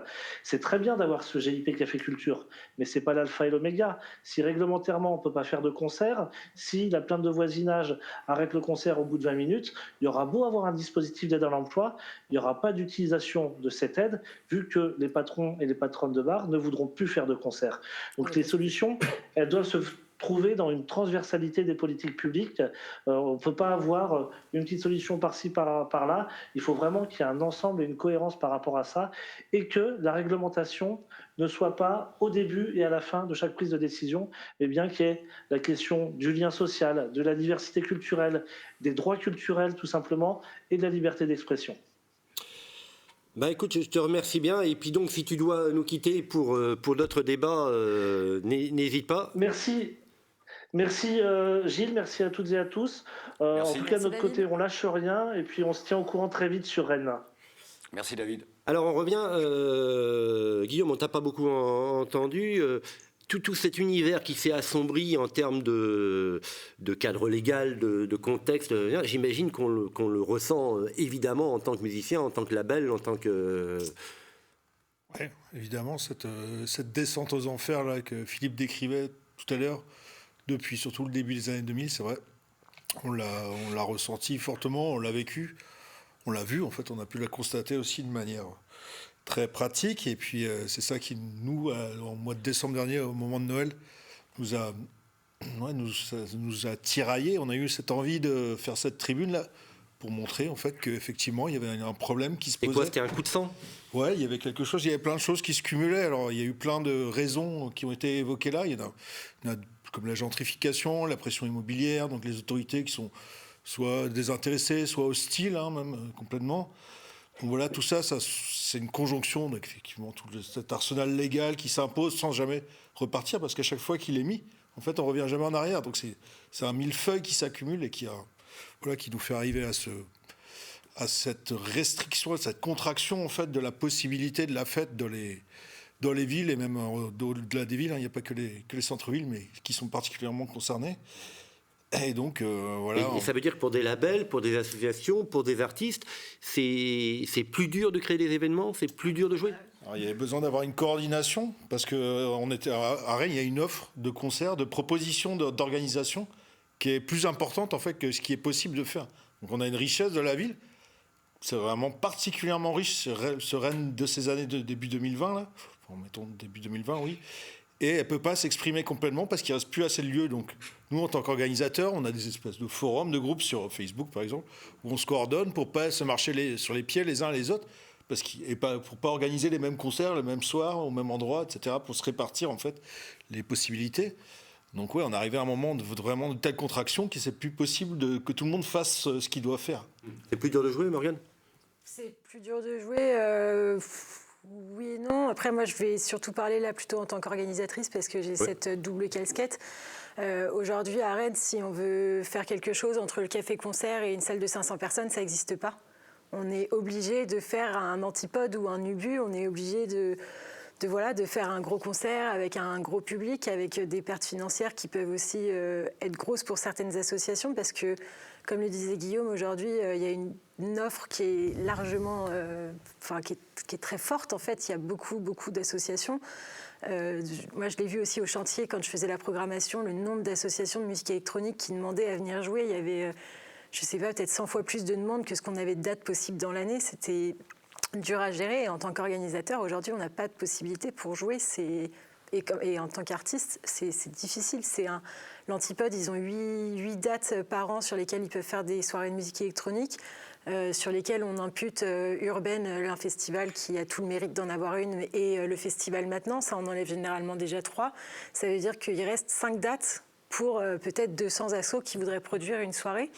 c'est très bien d'avoir ce GIP Café Culture, mais ce n'est pas l'alpha et l'oméga. Si réglementairement on ne peut pas faire de concert, si la plainte de voisinage arrête le concert au bout de 20 minutes, il y aura beau avoir un dispositif d'aide à l'emploi, il n'y aura pas d'utilisation de cette aide, vu que les patrons et les patronnes de bar ne voudront plus faire de concert. Donc les solutions, elles doivent se trouver dans une transversalité des politiques publiques. On ne peut pas avoir une petite solution par-ci, par-là. Il faut vraiment qu'il y ait un ensemble et une cohérence par rapport à ça, et que la réglementation ne soit pas au début et à la fin de chaque prise de décision, mais bien qu'il y ait la question du lien social, de la diversité culturelle, des droits culturels tout simplement, et de la liberté d'expression. Bah écoute, je te remercie bien, et puis donc si tu dois nous quitter pour d'autres débats, n'hésite pas. Merci Gilles, merci à toutes et à tous. En tout cas, de notre côté, on lâche rien, et puis on se tient au courant très vite sur Rennes. Merci David. Alors on revient, Guillaume, on t'a pas beaucoup entendu. Tout cet univers qui s'est assombri en termes de cadre légal, de contexte, j'imagine qu'on le ressent évidemment en tant que musicien, en tant que label, en tant que... Oui, évidemment, cette descente aux enfers là, que Philippe décrivait tout à l'heure, depuis surtout le début des années 2000, c'est vrai. On l'a ressenti fortement, on l'a vécu, on l'a vu, en fait, on a pu la constater aussi de manière très pratique. Et puis, c'est ça qui, nous, au mois de décembre dernier, au moment de Noël, nous a tiraillés. On a eu cette envie de faire cette tribune-là pour montrer, en fait, qu'effectivement, il y avait un problème qui se posait. Et quoi, c'était un coup de sang ? Ouais, il y avait quelque chose, il y avait plein de choses qui se cumulaient. Alors, il y a eu plein de raisons qui ont été évoquées là. Il y en a comme la gentrification, la pression immobilière, donc les autorités qui sont soit désintéressées, soit hostiles, même complètement. Donc voilà, tout ça, c'est une conjonction, donc effectivement, tout cet arsenal légal qui s'impose sans jamais repartir, parce qu'à chaque fois qu'il est mis, en fait, on revient jamais en arrière. Donc c'est un millefeuille qui s'accumule et qui nous fait arriver à cette restriction, à cette contraction, en fait, de la possibilité de la fête dans les villes, et même au-delà des villes. Il n'y a pas que les centres-villes, mais qui sont particulièrement concernés. Et donc, voilà. Et ça veut dire que pour des labels, pour des associations, pour des artistes, c'est plus dur de créer des événements, c'est plus dur de jouer. Alors, il y avait besoin d'avoir une coordination, parce qu'on était à Rennes, il y a une offre de concerts, de propositions d'organisation qui est plus importante, en fait, que ce qui est possible de faire. Donc on a une richesse de la ville. C'est vraiment particulièrement riche, ce Rennes de ces années de début 2020, là. Enfin, mettons début 2020, oui. Et elle ne peut pas s'exprimer complètement parce qu'il ne reste plus assez de lieux. Donc, nous, en tant qu'organisateurs, on a des espèces de forums, de groupes sur Facebook, par exemple, où on se coordonne pour ne pas se marcher sur les pieds les uns les autres, et pour ne pas organiser les mêmes concerts, le même soir, au même endroit, etc., pour se répartir, en fait, les possibilités. Donc, ouais, on est arrivé à un moment vraiment de telle contraction que c'est plus possible que tout le monde fasse ce qu'il doit faire. C'est plus dur de jouer, Morgane ? C'est plus dur de jouer, oui et non. Après, moi, je vais surtout parler là plutôt en tant qu'organisatrice parce que j'ai cette double casquette. Aujourd'hui, à Rennes, si on veut faire quelque chose entre le café-concert et une salle de 500 personnes, ça n'existe pas. On est obligé de faire un antipode ou un ubu, on est obligé de faire un gros concert avec un gros public, avec des pertes financières qui peuvent aussi être grosses pour certaines associations parce que, comme le disait Guillaume, aujourd'hui, il y a une offre qui est largement, qui est très forte en fait. Il y a beaucoup d'associations. Moi, je l'ai vu aussi au chantier quand je faisais la programmation, le nombre d'associations de musique électronique qui demandaient à venir jouer. Il y avait, je ne sais pas, peut-être 100 fois plus de demandes que ce qu'on avait de dates possibles dans l'année. C'était dur à gérer. Et en tant qu'organisateur, aujourd'hui, on n'a pas de possibilité pour jouer. Et en tant qu'artiste, c'est difficile. L'Antipode, ils ont 8 dates par an sur lesquelles ils peuvent faire des soirées de musique électronique, sur lesquelles on impute Urbaine, un festival qui a tout le mérite d'en avoir une, et le festival maintenant. Ça en enlève généralement déjà 3. Ça veut dire qu'il reste 5 dates pour peut-être 200 assos qui voudraient produire une soirée.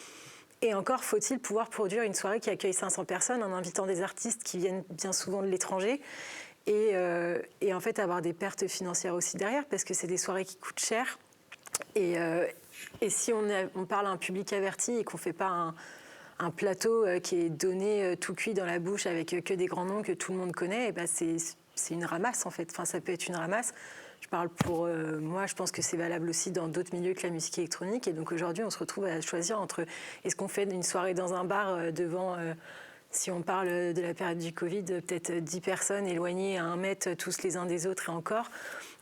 Et encore faut-il pouvoir produire une soirée qui accueille 500 personnes en invitant des artistes qui viennent bien souvent de l'étranger. Et en fait avoir des pertes financières aussi derrière, parce que c'est des soirées qui coûtent cher. Et si on parle à un public averti et qu'on ne fait pas un plateau qui est donné tout cuit dans la bouche avec que des grands noms que tout le monde connaît, et ben c'est une ramasse en fait. Enfin, ça peut être une ramasse. Je parle pour moi, je pense que c'est valable aussi dans d'autres milieux que la musique électronique. Et donc aujourd'hui, on se retrouve à choisir entre est-ce qu'on fait une soirée dans un bar devant... si on parle de la période du Covid, peut-être 10 personnes éloignées à 1 mètre, tous les uns des autres et encore,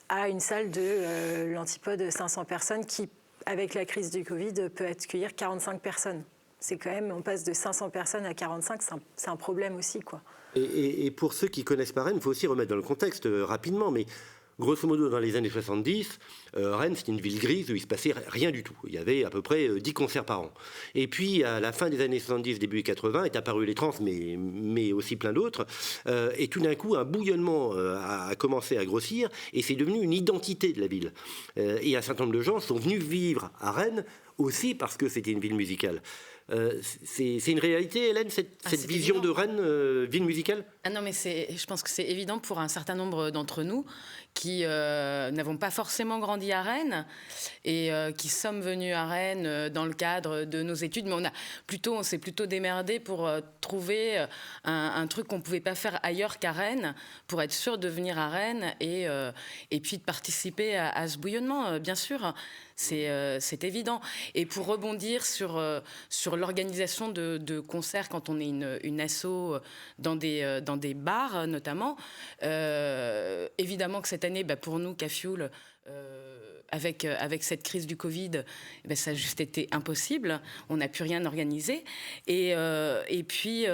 à une salle de l'Antipode 500 personnes qui, avec la crise du Covid, peut accueillir 45 personnes. C'est quand même, on passe de 500 personnes à 45, c'est un problème aussi, quoi. Et pour ceux qui connaissent pas Rennes, il faut aussi remettre dans le contexte rapidement, mais grosso modo, dans les années 70, Rennes, c'était une ville grise où il ne se passait rien du tout. Il y avait à peu près 10 concerts par an. Et puis, à la fin des années 70, début 80, est apparu les trans, mais aussi plein d'autres. Et tout d'un coup, un bouillonnement a commencé à grossir, et c'est devenu une identité de la ville. Et un certain nombre de gens sont venus vivre à Rennes aussi parce que c'était une ville musicale. C'est une réalité, Hélène, cette vision évident. de Rennes, ville musicale ? Ah non, mais je pense que c'est évident pour un certain nombre d'entre nous qui n'avons pas forcément grandi à Rennes et qui sommes venus à Rennes dans le cadre de nos études, mais on s'est plutôt démerdé pour trouver un truc qu'on ne pouvait pas faire ailleurs qu'à Rennes, pour être sûr de venir à Rennes et puis de participer à ce bouillonnement, bien sûr. C'est évident. Et pour rebondir sur l'organisation de concerts quand on est une asso dans des bars notamment, évidemment que cette année, pour nous, Cafioul, avec cette crise du Covid, ça a juste été impossible. On n'a plus rien organisé. Et puis,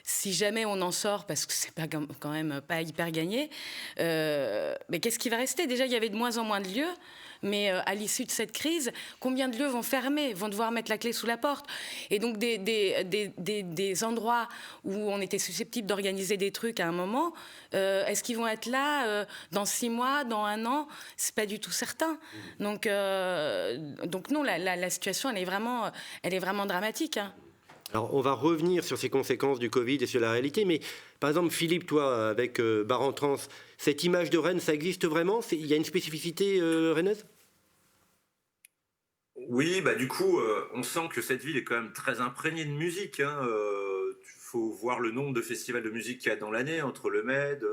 si jamais on en sort, parce que c'est pas quand même pas hyper gagné, mais qu'est-ce qui va rester? Déjà, il y avait de moins en moins de lieux. Mais à l'issue de cette crise, combien de lieux vont fermer, vont devoir mettre la clé sous la porte? Et donc des endroits où on était susceptible d'organiser des trucs à un moment, est-ce qu'ils vont être là dans 6 mois, dans 1 an? C'est pas du tout certain. Donc non, la situation, elle est vraiment dramatique. Hein. Alors, on va revenir sur ces conséquences du Covid et sur la réalité, mais par exemple, Philippe, toi, avec Bar en Trans, cette image de Rennes, ça existe vraiment? Il y a une spécificité rennaise? Oui, du coup, on sent que cette ville est quand même très imprégnée de musique. Il faut voir le nombre de festivals de musique qu'il y a dans l'année, entre le Med,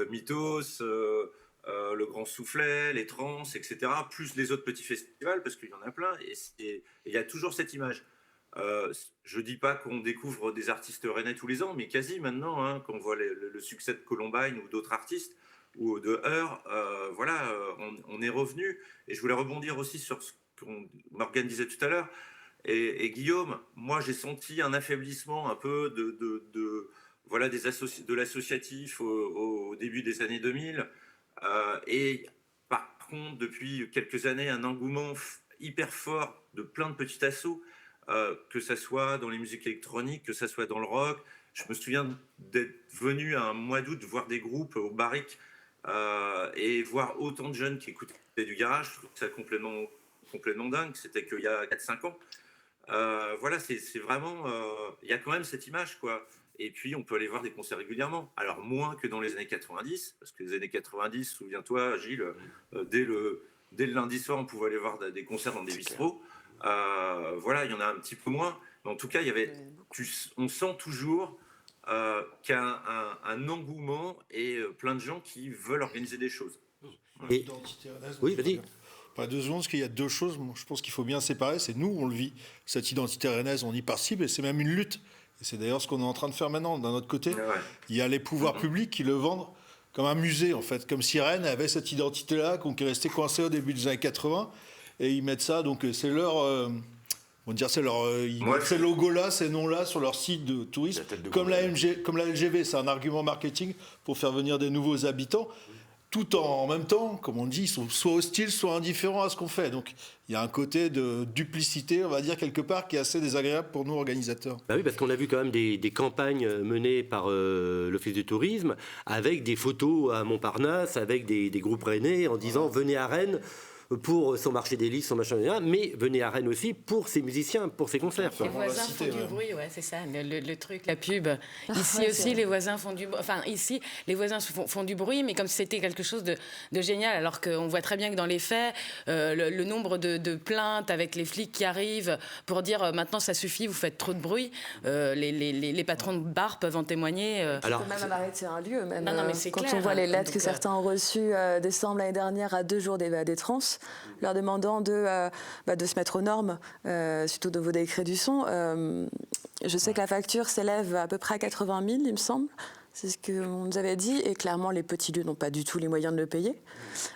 Mythos, le Grand Soufflet, les Trans, etc., plus les autres petits festivals, parce qu'il y en a plein, et il y a toujours cette image. Je dis pas qu'on découvre des artistes rennais tous les ans, mais quasi maintenant, quand on voit le succès de Columbine ou d'autres artistes, ou de Heur, on est revenu. Et je voulais rebondir aussi sur ce qu'on m'organisait tout à l'heure. Et Guillaume, moi j'ai senti un affaiblissement un peu de l'associatif au début des années 2000. Et par contre, depuis quelques années, un engouement hyper fort de plein de petits assos, que ça soit dans les musiques électroniques, que ça soit dans le rock. Je me souviens d'être venu à un mois d'août voir des groupes au Barrick et voir autant de jeunes qui écoutaient du garage. Je trouve ça complètement dingue. C'était qu'il y a 4-5 ans. C'est vraiment... Il y a quand même cette image, quoi. Et puis, on peut aller voir des concerts régulièrement. Alors, moins que dans les années 90, parce que les années 90, souviens-toi, Gilles, dès le lundi soir, on pouvait aller voir des concerts dans des bistrots. Il y en a un petit peu moins. Mais en tout cas, on sent toujours qu'il y a un engouement et plein de gens qui veulent organiser des choses. Et... Oui, vas-y. Pas 2 secondes, parce qu'il y a 2 choses, je pense qu'il faut bien séparer. C'est nous, on le vit, cette identité rennaise, on y participe, et c'est même une lutte. Et c'est d'ailleurs ce qu'on est en train de faire maintenant. D'un autre côté, il y a les pouvoirs publics qui le vendent comme un musée, en fait. Comme si Rennes avait cette identité-là, qui est restée coincée au début des années 80, et ils mettent ça, donc c'est leur... ils mettent ces logos-là, ces noms-là sur leur site de tourisme, comme la LGV, c'est un argument marketing pour faire venir des nouveaux habitants. Tout en même temps, comme on dit, ils sont soit hostiles, soit indifférents à ce qu'on fait. Donc, il y a un côté de duplicité, on va dire, quelque part, qui est assez désagréable pour nous, organisateurs. Oui, parce qu'on a vu quand même des campagnes menées par l'Office du tourisme, avec des photos à Montparnasse, avec des groupes rennais, en disant « Venez à Rennes ». Pour son marché des listes, son machin, mais venez à Rennes aussi pour ses musiciens, pour ses concerts. Les voisins font du bruit, c'est ça, le truc, la pub. Ici aussi, les voisins font du bruit. Enfin, ici, les voisins font du bruit, mais comme si c'était quelque chose de génial, alors qu'on voit très bien que dans les faits, le nombre de plaintes avec les flics qui arrivent pour dire maintenant ça suffit, vous faites trop de bruit, les patrons de bars peuvent en témoigner. Alors, on peut même arrêter un lieu, même. Non, mais c'est quand clair, on voit les lettres que certains ont reçues décembre l'année dernière à 2 jours des trans, leur demandant de se mettre aux normes suite au nouveau décret du son. Je sais que la facture s'élève à peu près à 80 000, il me semble. C'est ce qu'on nous avait dit. Et clairement, les petits lieux n'ont pas du tout les moyens de le payer.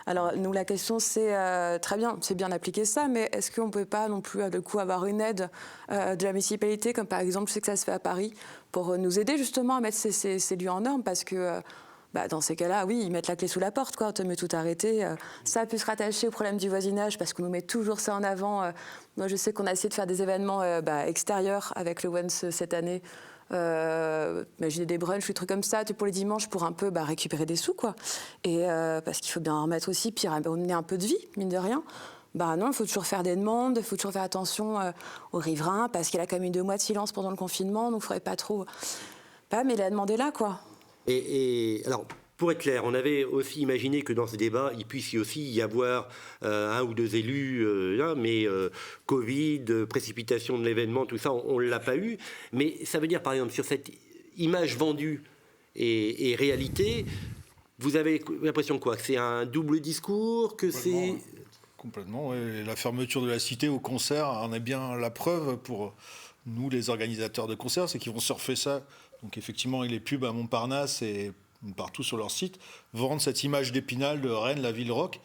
Alors, nous, la question, c'est très bien, c'est bien d'appliquer ça, mais est-ce qu'on ne peut pas non plus, du coup, avoir une aide de la municipalité, comme par exemple, je sais que ça se fait à Paris, pour nous aider justement à mettre ces lieux en normes, parce que... dans ces cas-là, oui, ils mettent la clé sous la porte, quoi. On te met tout arrêté. Ça a pu se rattacher au problème du voisinage parce qu'on nous met toujours ça en avant. Moi, je sais qu'on a essayé de faire des événements extérieurs avec le Once cette année. J'ai des brunchs, des trucs comme ça, pour les dimanches, pour un peu récupérer des sous, quoi. Et parce qu'il faut bien en remettre aussi, puis on un peu de vie, mine de rien. Non, il faut toujours faire des demandes, il faut toujours faire attention aux riverains, parce qu'il y a quand même eu 2 mois de silence pendant le confinement, donc il ne faudrait pas trop... mais la demande est là, quoi. Et alors, pour être clair, on avait aussi imaginé que dans ce débat, il puisse aussi y avoir 1 ou 2 élus, mais Covid, précipitation de l'événement, tout ça, on ne l'a pas eu. Mais ça veut dire, par exemple, sur cette image vendue et réalité, vous avez l'impression quoi? Que c'est un double discours, que c'est... Complètement, oui. La fermeture de la cité au concert en est bien la preuve pour nous, les organisateurs de concerts, c'est qu'ils vont surfer ça. Donc effectivement, les pubs à Montparnasse et partout sur leur site vendent cette image d'Épinal de Rennes, la ville rock.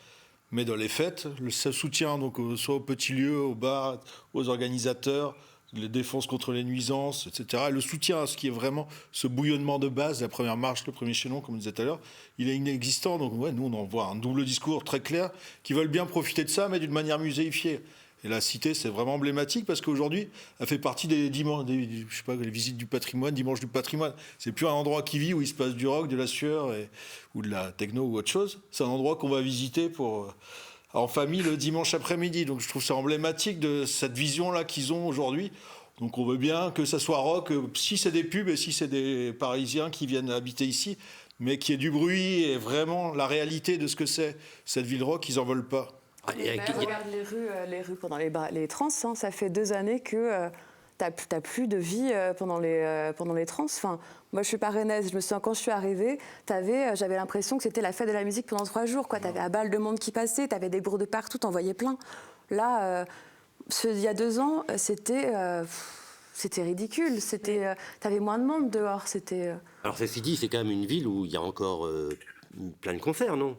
Mais dans les fêtes, ce soutien donc, soit aux petits lieux, aux bars, aux organisateurs, les défenses contre les nuisances, etc. Le soutien à ce qui est vraiment ce bouillonnement de base, la première marche, le premier chaînon, comme on disait tout à l'heure, il est inexistant. Donc nous, on en voit un double discours très clair qui veulent bien profiter de ça, mais d'une manière muséifiée. Et la cité, c'est vraiment emblématique parce qu'aujourd'hui, elle fait partie des visites du patrimoine, dimanche du patrimoine. C'est plus un endroit qui vit où il se passe du rock, de la sueur ou de la techno ou autre chose. C'est un endroit qu'on va visiter en famille le dimanche après-midi. Donc je trouve ça emblématique de cette vision-là qu'ils ont aujourd'hui. Donc on veut bien que ça soit rock, si c'est des pubs et si c'est des Parisiens qui viennent habiter ici, mais qu'il y ait du bruit et vraiment la réalité de ce que c'est cette ville rock, ils n'en veulent pas. Regarde les rues pendant les trans, hein, ça fait 2 années que t'as plus de vie pendant les trans. Enfin, moi, je suis paranaise. Je me souviens, quand je suis arrivée, j'avais l'impression que c'était la fête de la musique pendant 3 jours. Tu avais à balle de monde qui passait, tu avais des bourdes partout, t'en voyais plein. Là, il y a 2 ans, c'était ridicule. T'avais moins de monde dehors. Alors, ceci dit, c'est quand même une ville où il y a encore plein de concerts, non ?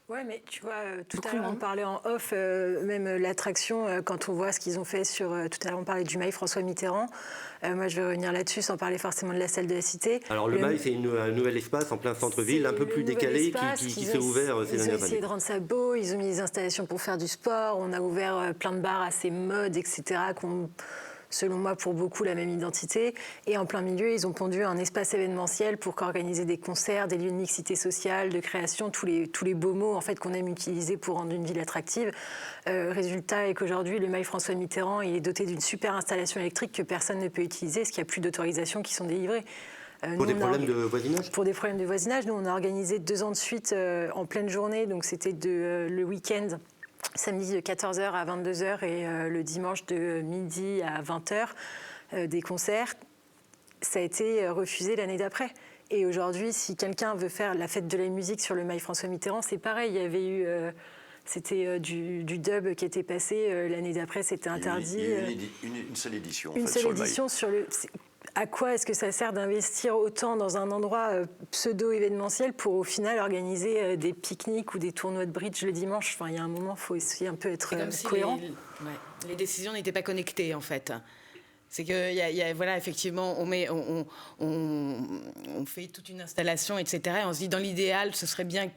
Ouais, mais tu vois, tout à l'heure, on parlait en off, même l'attraction, quand on voit ce qu'ils ont fait tout à l'heure, on parlait du Mail François Mitterrand. Moi, je vais revenir là-dessus sans parler forcément de la salle de la Cité. Alors, le Mail, c'est un nouvel espace en plein centre-ville, un peu plus décalé, qui s'est ouvert ces dernières années. Ils ont essayé de rendre ça beau, ils ont mis des installations pour faire du sport, on a ouvert plein de bars assez modes, etc., selon moi, pour beaucoup, la même identité. Et en plein milieu, ils ont pondu un espace événementiel pour organiser des concerts, des lieux de mixité sociale, de création, tous les beaux mots en fait, qu'on aime utiliser pour rendre une ville attractive. Résultat est qu'aujourd'hui, le Mail François Mitterrand il est doté d'une super installation électrique que personne ne peut utiliser, parce qu'il n'y a plus d'autorisations qui sont délivrées. Pour des problèmes de voisinage ? Pour des problèmes de voisinage. Nous, on a organisé 2 ans de suite en pleine journée, donc c'était le week-end. Samedi de 14h à 22h et le dimanche de midi à 20h, des concerts. Ça a été refusé l'année d'après. Et aujourd'hui, si quelqu'un veut faire la fête de la musique sur le Mail François Mitterrand, c'est pareil. Il y avait eu... c'était du dub qui était passé. L'année d'après, c'était interdit. Une seule édition. Une seule édition sur le... À quoi est-ce que ça sert d'investir autant dans un endroit pseudo-événementiel pour au final organiser des pique-niques ou des tournois de bridge le dimanche ? Enfin, il y a un moment, il faut aussi un peu être cohérent. Les décisions n'étaient pas connectées en fait. C'est que, voilà, effectivement, on fait toute une installation, etc. Et on se dit, dans l'idéal, ce serait bien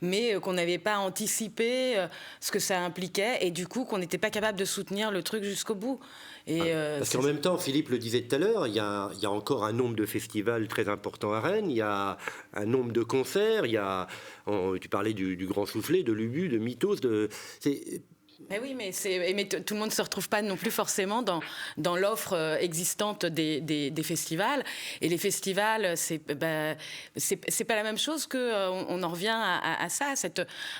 mais qu'on n'avait pas anticipé ce que ça impliquait, et du coup, qu'on n'était pas capable de soutenir le truc jusqu'au bout. Parce qu'en même temps, Philippe le disait tout à l'heure, il y a encore un nombre de festivals très important à Rennes, il y a un nombre de concerts, tu parlais du Grand Soufflet, de l'Ubu, de Mythos, Mais oui, mais tout le monde ne se retrouve pas non plus forcément dans l'offre existante des festivals. Et les festivals, c'est pas la même chose on en revient à ça,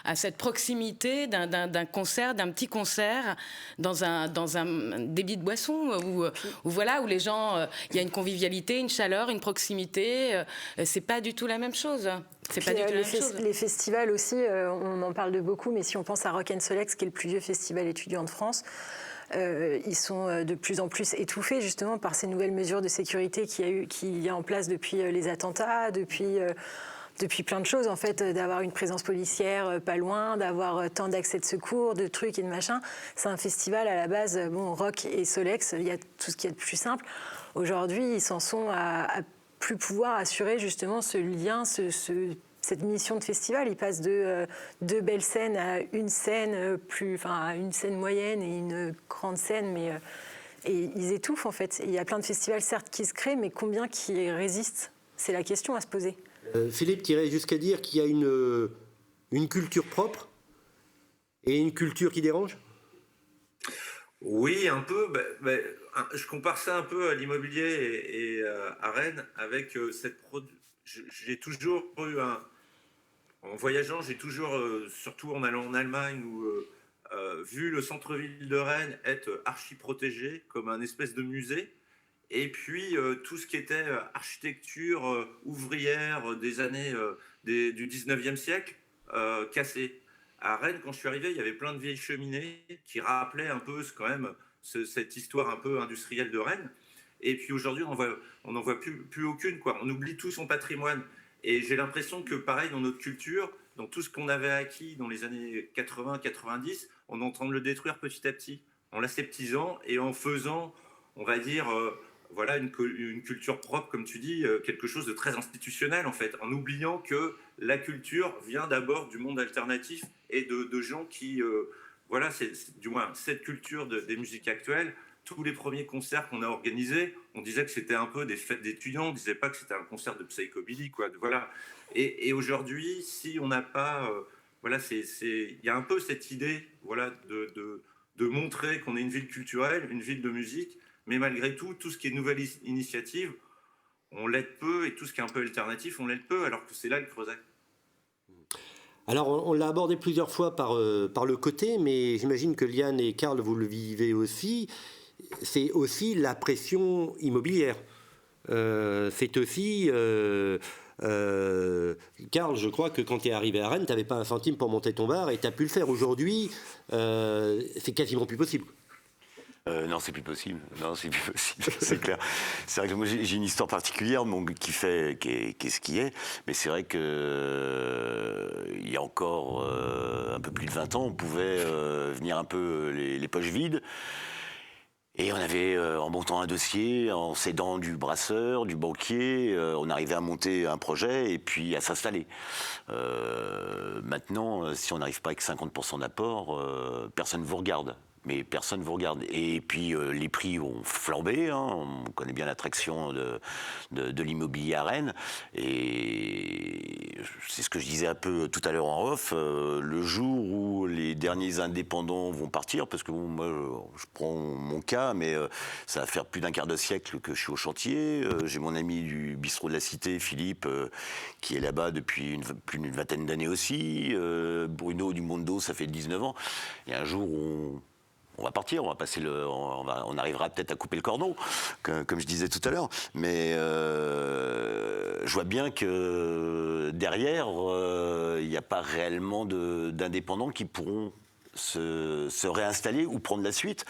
à cette proximité d'un concert, d'un petit concert dans un débit de boisson où les gens, il y a une convivialité, une chaleur, une proximité. C'est pas du tout la même chose. C'est pas du tout la même chose. Les festivals aussi, on en parle de beaucoup, mais si on pense à Rock & Solex, qui est le plus vieux festival étudiant de France, ils sont de plus en plus étouffés justement par ces nouvelles mesures de sécurité qu'il y a en place depuis les attentats, depuis plein de choses en fait, d'avoir une présence policière pas loin, d'avoir tant d'accès de secours, de trucs et de machins. C'est un festival à la base, Rock et Solex, il y a tout ce qu'il y a de plus simple. Aujourd'hui, ils s'en sont à plus pouvoir assurer justement ce lien, cette mission de festival. Ils passent de 2 belles scènes à une scène à une scène moyenne et une grande scène, et ils étouffent en fait. Il y a plein de festivals certes qui se créent, mais combien qui résistent ? C'est la question à se poser. Philippe tirait jusqu'à dire qu'il y a une culture propre et une culture qui dérange ? Oui, un peu. Je compare ça un peu à l'immobilier et à Rennes avec j'ai toujours eu en voyageant, j'ai toujours, surtout en allant en Allemagne, vu le centre-ville de Rennes être archi protégé comme un espèce de musée. Et puis tout ce qui était architecture ouvrière des années du 19e siècle cassé. À Rennes, quand je suis arrivé, il y avait plein de vieilles cheminées qui rappelaient un peu cette histoire un peu industrielle de Rennes. Et puis aujourd'hui, on n'en voit plus aucune, quoi. On oublie tout son patrimoine. Et j'ai l'impression que pareil, dans notre culture, Donc tout ce qu'on avait acquis dans les années 80-90, on est en train de le détruire petit à petit, en l'aseptisant et en faisant, on va dire, voilà, une culture propre, comme tu dis, quelque chose de très institutionnel en fait, en oubliant que la culture vient d'abord du monde alternatif et de gens qui, voilà, du moins cette culture des musiques actuelles. Tous les premiers concerts qu'on a organisés, on disait que c'était un peu des fêtes d'étudiants, on disait pas que c'était un concert de psychobilly, quoi. Voilà. Et aujourd'hui, si on n'a pas, voilà, il y a un peu cette idée, voilà, de montrer qu'on est une ville culturelle, une ville de musique, mais malgré tout, tout ce qui est nouvelle initiative, on l'aide peu, et tout ce qui est un peu alternatif, on l'aide peu, alors que c'est là le creuset. Alors, on l'a abordé plusieurs fois par le côté, mais j'imagine que Liane et Karl, vous le vivez aussi. C'est aussi la pression immobilière. C'est aussi... Karl, je crois que quand tu es arrivé à Rennes, tu n'avais pas un centime pour monter ton bar et tu as pu le faire. Aujourd'hui, c'est quasiment plus possible. Non, c'est plus possible. Non, c'est plus possible. C'est clair. C'est vrai que moi j'ai une histoire particulière qui est ce qui est. Mais c'est vrai que il y a encore un peu plus de 20 ans, on pouvait venir un peu les poches vides. Et on avait, en montant un dossier, en s'aidant du brasseur, du banquier, on arrivait à monter un projet et puis à s'installer. Maintenant, si on n'arrive pas avec 50% d'apport, personne ne vous regarde. Mais personne ne vous regarde. Et puis les prix ont flambé, hein. On connaît bien l'attraction de l'immobilier à Rennes. Et c'est ce que je disais un peu tout à l'heure en off, le jour où les derniers indépendants vont partir, parce que bon, moi je prends mon cas, mais ça va faire plus d'un quart de siècle que je suis au chantier. J'ai mon ami du bistrot de la Cité, Philippe, qui est là-bas depuis plus d'une vingtaine d'années aussi. Bruno du Mondo, ça fait 19 ans. Et un jour, on va partir, on va passer on arrivera peut-être à couper le cordon, comme je disais tout à l'heure. Mais je vois bien que derrière, il n'y a pas réellement d'indépendants qui pourront se réinstaller ou prendre la suite.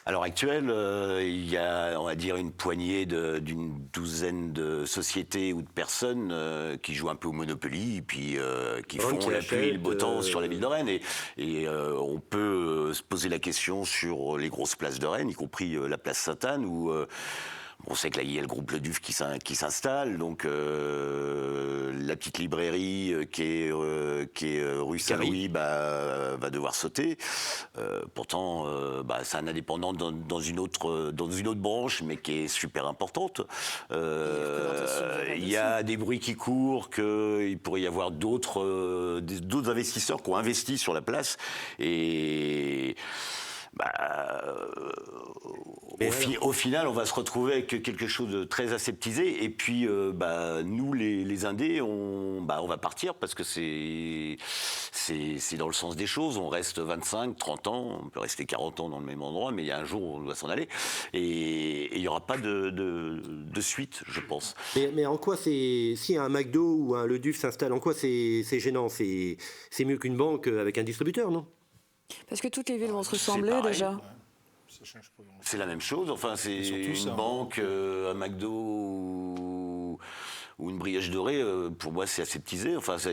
À l'heure actuelle, il y a, on va dire, une poignée d'une douzaine de sociétés ou de personnes qui jouent un peu au Monopoly, et puis qui font la pluie et le beau temps sur la ville de Rennes. Et on peut se poser la question sur les grosses places de Rennes, y compris la place Sainte-Anne, où on sait que là, il y a le groupe Le Duf qui s'installe, donc la petite librairie qui est rue Saint-Louis va devoir sauter. Pourtant, c'est un indépendant dans une autre branche, mais qui est super importante. Il y a des bruits qui courent qu'il pourrait y avoir d'autres investisseurs qui ont investi sur la place et au final, on va se retrouver avec quelque chose de très aseptisé. Et puis, nous, les indés, on va partir parce que c'est dans le sens des choses. On reste 25, 30 ans, on peut rester 40 ans dans le même endroit, mais il y a un jour où on doit s'en aller. Et il n'y aura pas de suite, je pense. Mais en quoi si un McDo ou un Le Duf s'installe, en quoi c'est gênant? C'est mieux qu'une banque avec un distributeur, non? Parce que toutes les villes vont se ressembler déjà. C'est la même chose. Enfin, c'est une banque, un McDo ou une Brioche Dorée. Pour moi, c'est aseptisé. Enfin, c'est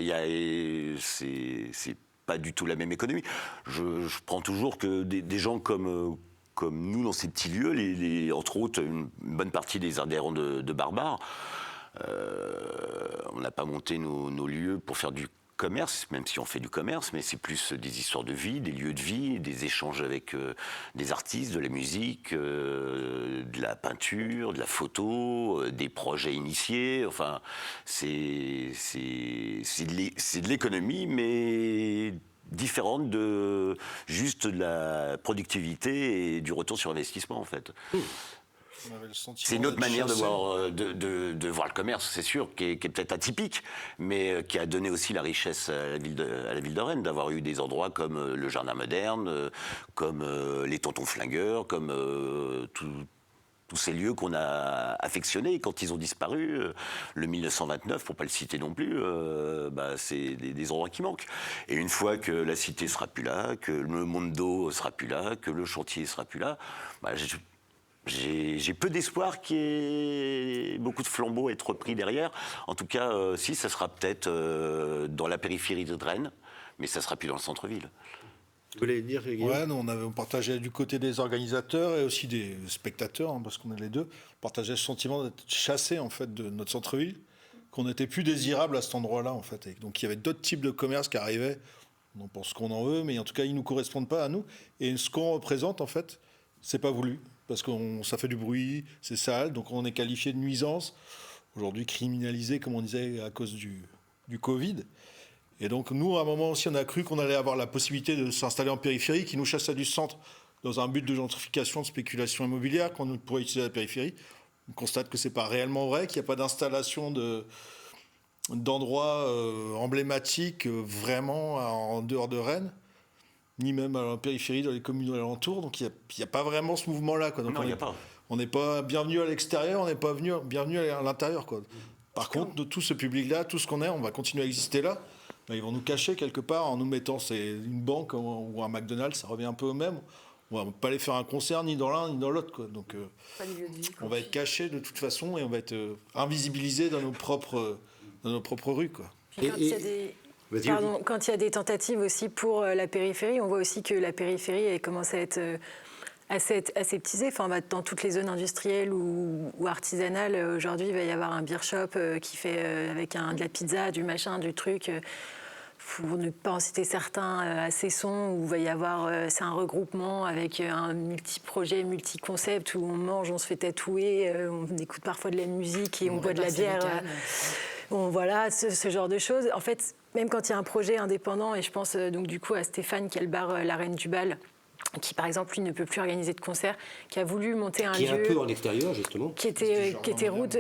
pas du tout la même économie. Je prends toujours que des gens comme nous dans ces petits lieux, entre autres une bonne partie des adhérents de Barbares, on n'a pas monté nos lieux pour faire du commerce, même si on fait du commerce, mais c'est plus des histoires de vie, des lieux de vie, des échanges avec des artistes, de la musique, de la peinture, de la photo, des projets initiés. Enfin, c'est de l'économie, mais différente de juste de la productivité et du retour sur investissement, en fait. C'est une autre manière de voir le commerce, c'est sûr, qui est peut-être atypique, mais qui a donné aussi la richesse à la ville de Rennes, d'avoir eu des endroits comme le Jardin Moderne, comme les Tontons Flingueurs, comme tous ces lieux qu'on a affectionnés. Quand ils ont disparu, le 1929, pour ne pas le citer non plus, c'est des endroits qui manquent. Et une fois que la cité sera plus là, que le Mondo sera plus là, que le chantier sera plus là, J'ai peu d'espoir qu'il y ait beaucoup de flambeaux à être repris derrière. En tout cas, si, ça sera peut-être dans la périphérie de Rennes, mais ça sera plus dans le centre-ville. Vous voulez dire, Guillaume ? Ouais, nous, on partageait du côté des organisateurs et aussi des spectateurs, hein, parce qu'on est les deux, on partageait le sentiment d'être chassés, en fait, de notre centre-ville, qu'on n'était plus désirable à cet endroit-là, en fait. Et donc, il y avait d'autres types de commerces qui arrivaient. On en pense qu'on en veut, mais en tout cas, ils ne nous correspondent pas à nous. Et ce qu'on représente, en fait, c'est pas voulu. Parce que ça fait du bruit, c'est sale, donc on est qualifié de nuisance. Aujourd'hui, criminalisé, comme on disait, à cause du Covid. Et donc, nous, à un moment aussi, on a cru qu'on allait avoir la possibilité de s'installer en périphérie, qui nous chassait du centre dans un but de gentrification, de spéculation immobilière, qu'on pourrait utiliser la périphérie. On constate que ce n'est pas réellement vrai, qu'il n'y a pas d'installation d'endroits emblématiques vraiment en dehors de Rennes, ni même à la périphérie, dans les communes alentours. Donc il n'y a pas vraiment ce mouvement-là, quoi. Donc Non, il n'y a pas. On n'est pas bienvenu à l'extérieur, on n'est pas bienvenu à l'intérieur, quoi. Par contre, de tout ce public-là, tout ce qu'on est, on va continuer à exister là. Ils vont nous cacher quelque part en nous mettant une banque ou un McDonald's, ça revient un peu au même. On va pas aller faire un concert ni dans l'un ni dans l'autre, quoi. Donc on va être cachés de toute façon et on va être invisibilisés dans nos propres rues, quoi. Puis quand il y a des tentatives aussi pour la périphérie, on voit aussi que la périphérie elle commence à être aseptisée. Enfin, dans toutes les zones industrielles ou artisanales, aujourd'hui, il va y avoir un beer shop qui fait avec de la pizza, du machin, du truc. Pour ne pas en citer certains, à Cesson, où il va y avoir, c'est un regroupement avec un multi-projet, multi-concept, où on mange, on se fait tatouer, on écoute parfois de la musique et on boit de la bière. Voilà, ce genre de choses. En fait, même quand il y a un projet indépendant, et je pense donc du coup à Stéphane qui a le bar La Reine du Bal, qui par exemple lui ne peut plus organiser de concert, qui a voulu monter un lieu... Qui est un peu en extérieur justement. Qui était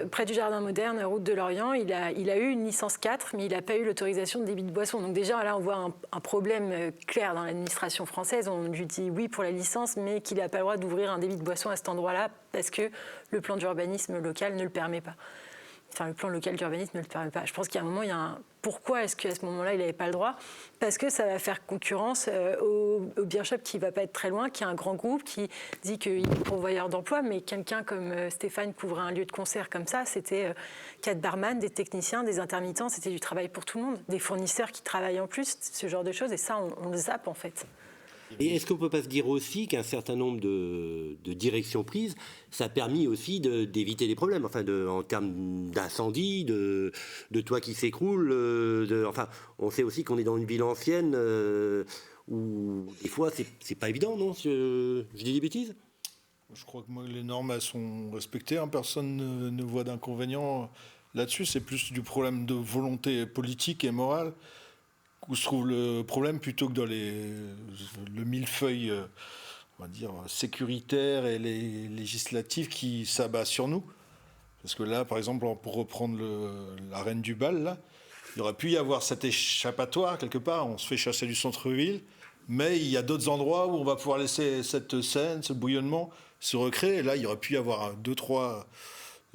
près du Jardin Moderne, route de Lorient. Il a eu une licence 4, mais il n'a pas eu l'autorisation de débit de boisson. Donc déjà là on voit un problème clair dans l'administration française. On lui dit oui pour la licence, mais qu'il n'a pas le droit d'ouvrir un débit de boisson à cet endroit-là parce que le plan d'urbanisme local ne le permet pas. Enfin, le plan local d'urbanisme ne le permet pas. Je pense qu'il y a un moment, pourquoi est-ce qu'à ce moment-là, il n'avait pas le droit ? Parce que ça va faire concurrence au beer shop qui ne va pas être très loin, qui est un grand groupe, qui dit qu'il est pourvoyeur d'emploi, mais quelqu'un comme Stéphane qui ouvrait un lieu de concert comme ça, c'était 4 barman, des techniciens, des intermittents, c'était du travail pour tout le monde, des fournisseurs qui travaillent en plus, ce genre de choses, et ça, on le zappe en fait. Et est-ce qu'on ne peut pas se dire aussi qu'un certain nombre de directions prises, ça a permis aussi d'éviter des problèmes, enfin en termes d'incendie, de toits qui s'écroulent, enfin on sait aussi qu'on est dans une ville ancienne où des fois c'est pas évident, non ? Je dis des bêtises ? Je crois que moi, les normes elles sont respectées, hein. Personne ne voit d'inconvénient là-dessus, c'est plus du problème de volonté politique et morale où se trouve le problème plutôt que dans le millefeuille, on va dire, sécuritaire et les législatifs qui s'abat sur nous. Parce que là, par exemple, pour reprendre la Reine du Bal, là, il aurait pu y avoir cet échappatoire quelque part, on se fait chasser du centre-ville, mais il y a d'autres endroits où on va pouvoir laisser cette scène, ce bouillonnement se recréer. Et là, il aurait pu y avoir 2-3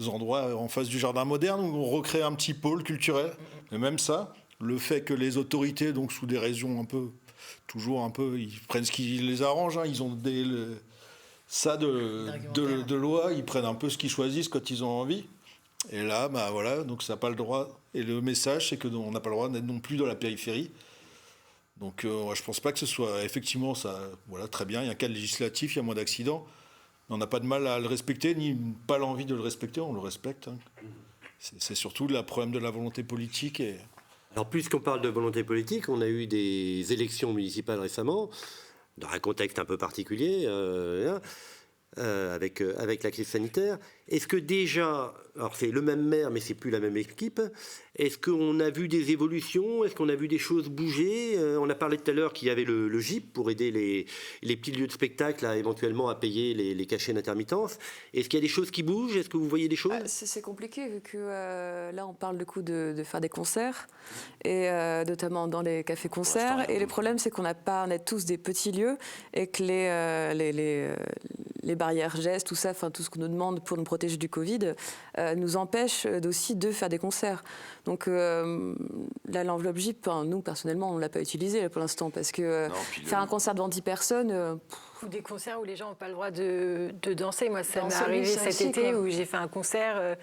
endroits en face du Jardin Moderne où on recrée un petit pôle culturel. Mais même ça... Le fait que les autorités, donc sous des raisons toujours un peu, ils prennent ce qui les arrange, hein, ils ont de loi, ils prennent un peu ce qu'ils choisissent quand ils ont envie. Et là, voilà, donc ça n'a pas le droit. Et le message, c'est qu'on n'a pas le droit d'être non plus dans la périphérie. Donc je ne pense pas que ce soit effectivement ça. Voilà, très bien, il y a un cadre législatif, il y a moins d'accidents. Mais on n'a pas de mal à le respecter, ni pas l'envie de le respecter, on le respecte. Hein. C'est surtout le problème de la volonté politique et... Alors, puisqu'on parle de volonté politique, on a eu des élections municipales récemment, dans un contexte un peu particulier, avec la crise sanitaire. Est-ce que déjà, alors c'est le même maire, mais c'est plus la même équipe, est-ce qu'on a vu des évolutions ? Est-ce qu'on a vu des choses bouger ? On a parlé tout à l'heure qu'il y avait le GIP pour aider les petits lieux de spectacle éventuellement à payer les cachets d'intermittence. Est-ce qu'il y a des choses qui bougent ? Est-ce que vous voyez des choses ? C'est compliqué vu que là on parle du coup de faire des concerts et notamment dans les cafés-concerts. Et le problème c'est qu'on est tous des petits lieux et que les barrières gestes, tout ça, enfin tout ce qu'on nous demande pour nous protéger protéger du Covid, nous empêche aussi de faire des concerts. Donc là, l'enveloppe GIP, nous, personnellement, on ne l'a pas utilisée pour l'instant, parce que faire un concert devant 10 personnes... Ou des concerts où les gens n'ont pas le droit de danser. Moi, ça m'est arrivé cet été où j'ai fait un concert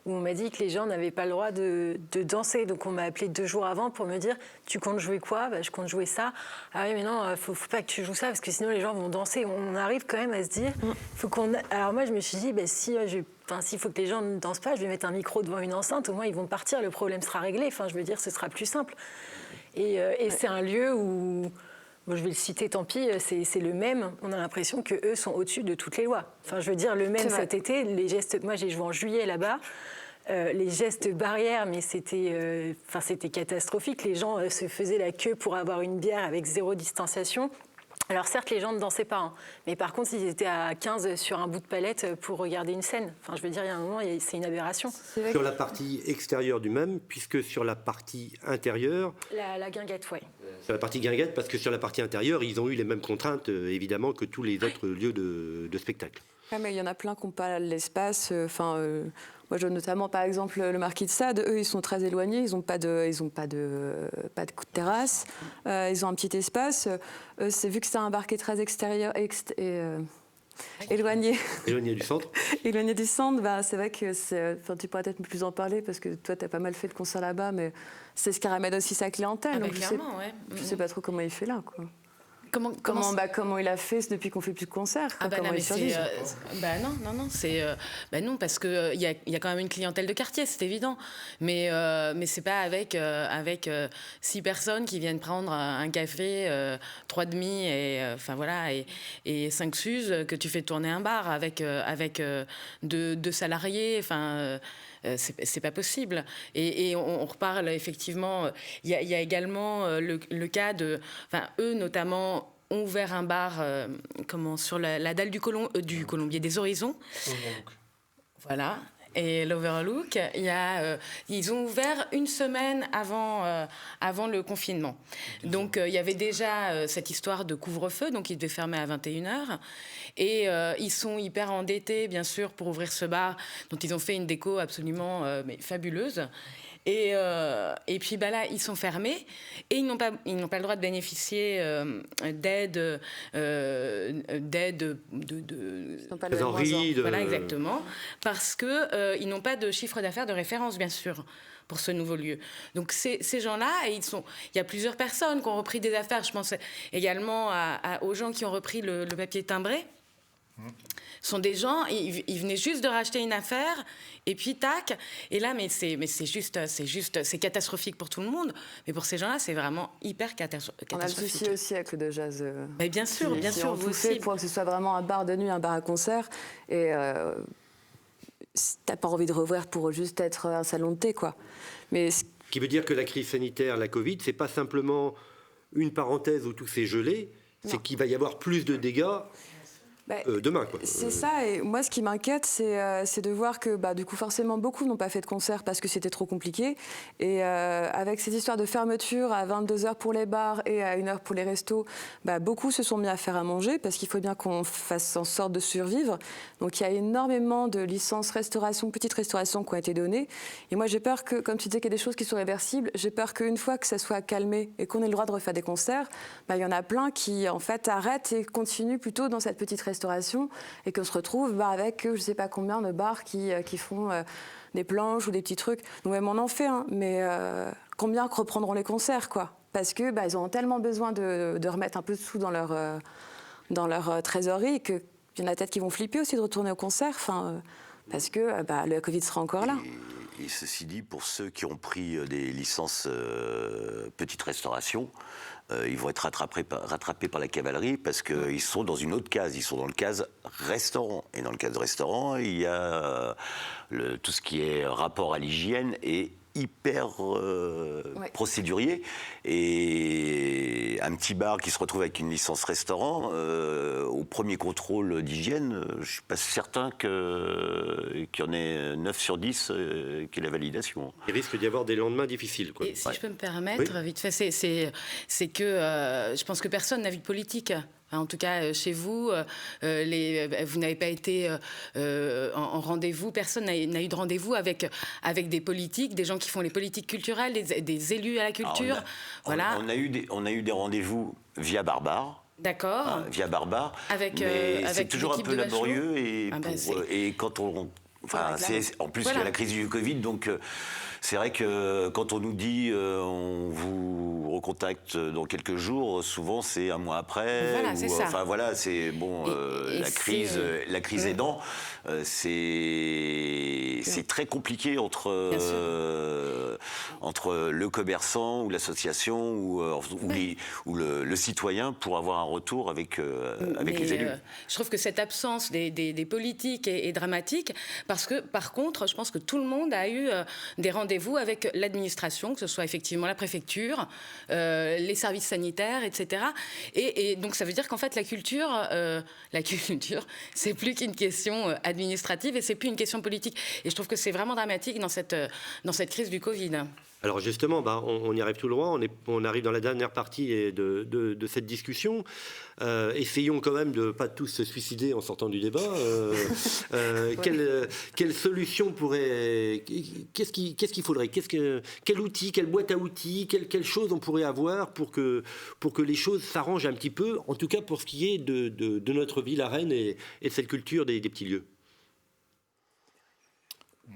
où on m'a dit que les gens n'avaient pas le droit de danser. Donc on m'a appelé 2 jours avant pour me dire « Tu comptes jouer quoi ?» Je compte jouer ça. Ah oui, mais non, faut pas que tu joues ça parce que sinon les gens vont danser. On arrive quand même à se dire faut qu'on... Alors moi, je me suis dit s'il faut que les gens ne dansent pas, je vais mettre un micro devant une enceinte. Au moins, ils vont partir. Le problème sera réglé. Enfin, je veux dire, ce sera plus simple. Et c'est un lieu où... Bon, je vais le citer, tant pis, c'est le même. On a l'impression qu'eux sont au-dessus de toutes les lois. Enfin, je veux dire, le même cet été, les gestes... Moi, j'ai joué en juillet là-bas. Les gestes barrières, mais c'était catastrophique. Les gens se faisaient la queue pour avoir une bière avec 0 distanciation. Alors certes, les gens ne dansaient pas, mais par contre, ils étaient à 15 sur un bout de palette pour regarder une scène. Enfin, je veux dire, il y a un moment, c'est une aberration. Sur la partie extérieure du même, puisque sur la partie intérieure... La guinguette, oui. Sur la partie guinguette, parce que sur la partie intérieure, ils ont eu les mêmes contraintes, évidemment, que tous les autres lieux de spectacle. Ouais, mais il y en a plein qui n'ont pas l'espace. Moi, je vois notamment, par exemple, le Marquis de Sade. Eux, ils sont très éloignés. Ils n'ont pas de terrasse. Ils ont un petit espace. Vu que c'est un bar qui est très extérieur éloigné. Éloigné du centre. Éloigné du centre, c'est vrai que tu pourrais peut-être plus en parler parce que toi, tu as pas mal fait de concerts là-bas, mais c'est ce qui ramène aussi sa clientèle. Donc je sais pas trop comment il fait là, quoi. Comment il a fait depuis qu'on fait plus de concerts? Non, parce que il y a quand même une clientèle de quartier, c'est évident. Mais c'est pas avec 6 personnes qui viennent prendre un café, 3 demi et 5 suzes que tu fais tourner un bar avec 2 salariés. C'est pas possible. Et on reparle effectivement. Il y a également le cas de, eux notamment ont ouvert un bar sur la dalle du Colombier des Horizons. Voilà. Et l'Overlook, ils ont ouvert une semaine avant le confinement. Donc il y avait déjà cette histoire de couvre-feu, donc ils devaient fermer à 21h. Et ils sont hyper endettés, bien sûr, pour ouvrir ce bar, dont ils ont fait une déco absolument fabuleuse. Et puis là, ils sont fermés et ils n'ont pas le droit de bénéficier d'aide voilà, exactement, parce que ils n'ont pas de chiffre d'affaires de référence, bien sûr, pour ce nouveau lieu. Donc ces gens-là, il y a plusieurs personnes qui ont repris des affaires. Je pense également aux gens qui ont repris le papier timbré. Sont des gens, ils venaient juste de racheter une affaire et puis tac, et là c'est catastrophique pour tout le monde, mais pour ces gens-là c'est vraiment hyper catastrophique. On a le souci aussi avec le de jazz. Mais bien sûr, vous aussi. Pour que ce soit vraiment un bar de nuit, un bar à concert, et t'as pas envie de rouvrir pour juste être un salon de thé, quoi. Mais ce qui veut dire que la crise sanitaire, la Covid, c'est pas simplement une parenthèse où tout s'est gelé, c'est qu'il va y avoir plus de dégâts. Demain, quoi. C'est ça, et moi ce qui m'inquiète, c'est de voir que du coup forcément beaucoup n'ont pas fait de concert parce que c'était trop compliqué, et avec ces histoires de fermeture à 22h pour les bars et à 1h pour les restos, beaucoup se sont mis à faire à manger parce qu'il faut bien qu'on fasse en sorte de survivre. Donc il y a énormément de licences restauration, petites restaurations qui ont été données, et moi j'ai peur que, comme tu disais qu'il y a des choses qui sont réversibles, j'ai peur qu'une fois que ça soit calmé et qu'on ait le droit de refaire des concerts, il y en a plein qui en fait arrêtent et continuent plutôt dans cette petite restauration, et qu'on se retrouve avec je ne sais pas combien de bars qui font des planches ou des petits trucs. Nous-mêmes on en fait, mais combien reprendront les concerts, quoi, parce que ils auront tellement besoin de remettre un peu de sous dans leur trésorerie qu'il y en a peut-être qui vont flipper aussi de retourner au concert, parce que le Covid sera encore là. Et ceci dit, pour ceux qui ont pris des licences petite restauration, ils vont être rattrapés par la cavalerie parce qu'ils sont dans une autre case. Ils sont dans le case restaurant. Et dans le case restaurant, il y a tout ce qui est rapport à l'hygiène et hyper procédurier. Et un petit bar qui se retrouve avec une licence restaurant, au premier contrôle d'hygiène, je ne suis pas certain qu'il y en ait 9 sur 10 qui aient la validation. Il risque d'y avoir des lendemains difficiles, quoi. Et si je peux me permettre, vite fait, c'est que je pense que personne n'a vu de politique En tout cas, chez vous, vous n'avez pas été en rendez-vous, personne n'a eu de rendez-vous avec des politiques, des gens qui font les politiques culturelles, des élus à la culture. Alors, on a eu des rendez-vous via Barbare. D'accord. Via Barbare. Mais c'est toujours un peu laborieux et quand on... Enfin, en plus, il y a la crise du Covid, donc c'est vrai que quand on nous dit on vous recontacte dans quelques jours, souvent c'est un mois après. Voilà, c'est ça. Enfin voilà, c'est bon. La crise aidant, c'est très compliqué entre le commerçant ou l'association ou le citoyen pour avoir un retour avec les élus. Je trouve que cette absence des politiques est dramatique. Parce que, par contre, je pense que tout le monde a eu des rendez-vous avec l'administration, que ce soit effectivement la préfecture, les services sanitaires, etc. Et donc, ça veut dire qu'en fait, la culture, c'est plus qu'une question administrative et c'est plus une question politique. Et je trouve que c'est vraiment dramatique dans cette crise du Covid. Alors justement, on y arrive tout droit, on arrive dans la dernière partie de cette discussion. Essayons quand même de ne pas tous se suicider en sortant du débat. Quelle solution pourrait... Qu'est-ce qu'il faudrait? Quel outil, quelle boîte à outils, quelle chose on pourrait avoir pour que les choses s'arrangent un petit peu, en tout cas pour ce qui est de notre ville à Rennes et de cette culture des petits lieux?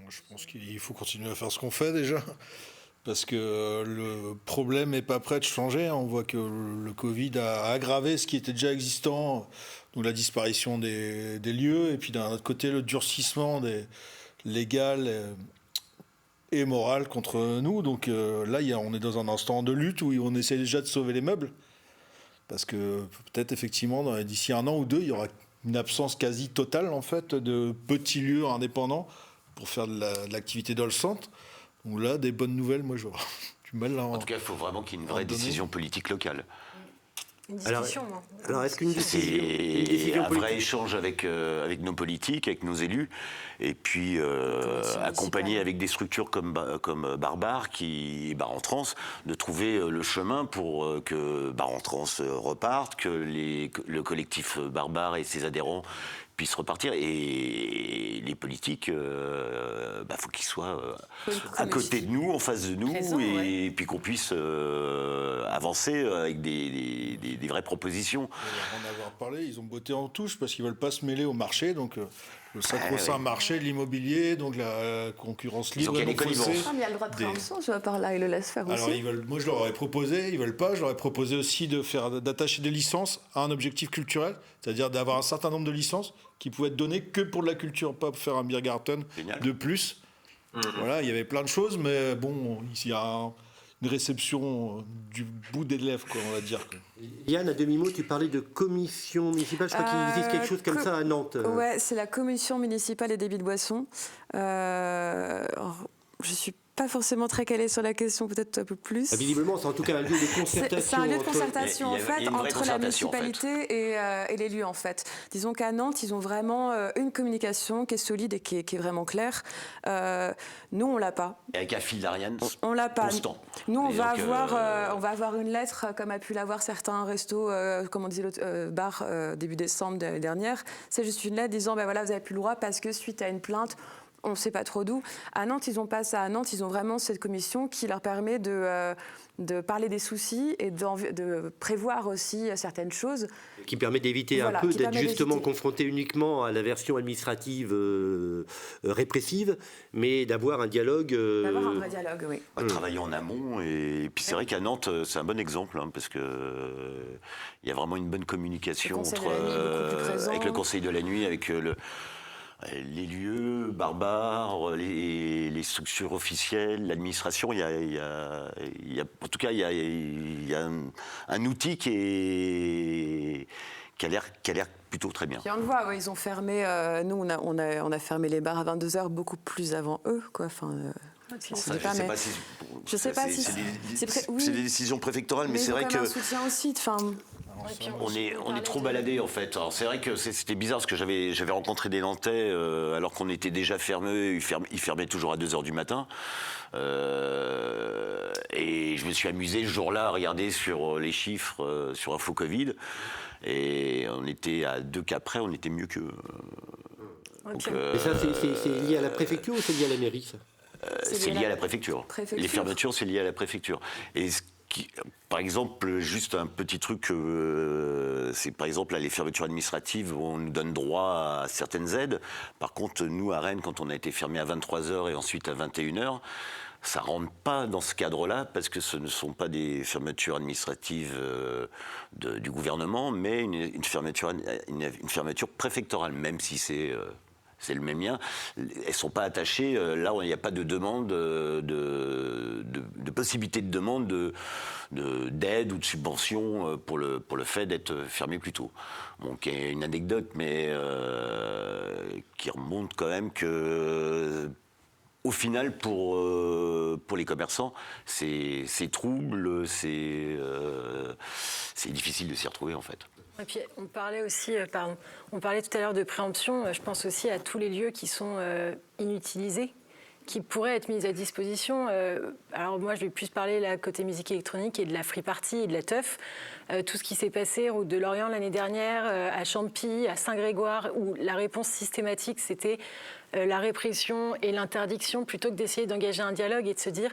Je pense qu'il faut continuer à faire ce qu'on fait déjà. Parce que le problème n'est pas prêt de changer. On voit que le Covid a aggravé ce qui était déjà existant, donc la disparition des lieux, et puis d'un autre côté le durcissement légal et moral contre nous. Donc là, on est dans un instant de lutte où on essaie déjà de sauver les meubles. Parce que peut-être effectivement, d'ici 1 an ou 2, il y aura une absence quasi totale en fait, de petits lieux indépendants pour faire de l'activité dans le centre. Donc là, des bonnes nouvelles, moi, j'aurais du mal à en tout cas, il faut vraiment qu'il y ait une vraie décision politique locale. Une discussion. Alors est-ce qu'une décision un vrai échange avec nos politiques, avec nos élus, et puis accompagner avec des structures comme Barbare, Bar en Trans, de trouver le chemin pour que Bar en Trans reparte, que le collectif Barbare et ses adhérents puissent repartir, et les politiques, faut qu'ils soient à côté de nous, en face de nous, et puis qu'on puisse avancer avec des vraies propositions. En avoir parlé, ils ont botté en touche parce qu'ils veulent pas se mêler au marché, donc le sacro-saint marché de l'immobilier, donc la concurrence libre. Il y a le droit de préemption, je vois par là, ils le laissent faire aussi. Alors moi je leur aurais proposé, ils veulent pas, je leur ai proposé aussi d'attacher des licences à un objectif culturel, c'est-à-dire d'avoir un certain nombre de licences qui pouvaient être données que pour de la culture, pas pour faire un Biergarten de plus. Voilà, il y avait plein de choses, mais bon, il y a une réception du bout des lèvres, quoi, on va dire. Yann, à demi-mot, tu parlais de commission municipale. Je crois qu'il existe quelque chose comme ça à Nantes. Ouais, c'est la commission municipale des débits de boissons. Je suis pas forcément très calée sur la question, peut-être un peu plus. Visiblement, c'est en tout cas un lieu de concertation. C'est un lieu de concertation, en fait, entre la municipalité et l'élu, en fait. Disons qu'à Nantes, ils ont vraiment une communication qui est solide et qui est vraiment claire. Nous, on l'a pas. Et avec un fil d'Ariane on l'a pas. Constant. Nous, on va avoir une lettre, comme a pu l'avoir certains restos, comme on disait l'autre bar début décembre de l'année dernière. C'est juste une lettre disant, vous n'avez plus le droit parce que suite à une plainte, on ne sait pas trop d'où. À Nantes, ils n'ont pas ça. À Nantes, ils ont vraiment cette commission qui leur permet de parler des soucis et de prévoir aussi certaines choses. Qui permet d'éviter un peu d'être justement confronté uniquement à la version administrative répressive, mais d'avoir un dialogue... D'avoir un vrai dialogue, oui. Travailler en amont. Et puis c'est vrai qu'à Nantes, c'est un bon exemple, parce qu'il y a vraiment une bonne communication avec le Conseil de la nuit, avec les lieux, Barbare, les structures officielles, l'administration. En tout cas, il y a un outil qui a l'air plutôt très bien. Puis on le voit, ils ont fermé. Nous, on a fermé les bars à 22h beaucoup plus avant eux, quoi. Enfin, je ne sais pas si c'est des décisions préfectorales, mais c'est vrai que un soutien aussi. On est trop baladés, en fait. Alors c'est vrai que c'était bizarre parce que j'avais rencontré des Nantais alors qu'on était déjà fermés. Ils fermaient toujours à 2h du matin. Et je me suis amusé ce jour-là à regarder sur les chiffres sur Info Covid. Et on était à 2 cas près, on était mieux qu'eux. Et ça, c'est lié à la préfecture ou c'est lié à la mairie, ça ? C'est lié à la préfecture. Les fermetures, c'est lié à la préfecture. Et par exemple, juste un petit truc, c'est par exemple là, les fermetures administratives, on nous donne droit à certaines aides. Par contre, nous, à Rennes, quand on a été fermé à 23h et ensuite à 21h, ça ne rentre pas dans ce cadre-là, parce que ce ne sont pas des fermetures administratives du gouvernement, mais une fermeture préfectorale, même si c'est le même lien. Elles ne sont pas attachées, là il n'y a pas de demande, de possibilité de demande d'aide ou de subvention pour le fait d'être fermé plus tôt. Donc il y a une anecdote, mais qui remonte quand même que... Au final, pour les commerçants, c'est trouble, c'est difficile de s'y retrouver en fait. Et puis on parlait aussi, on parlait tout à l'heure de préemption. Je pense aussi à tous les lieux qui sont inutilisés, qui pourraient être mis à disposition. Alors moi, je vais plus parler là côté musique électronique et de la free party et de la teuf. Tout ce qui s'est passé route de Lorient l'année dernière, à Champy, à Saint-Grégoire, où la réponse systématique c'était la répression et l'interdiction, plutôt que d'essayer d'engager un dialogue et de se dire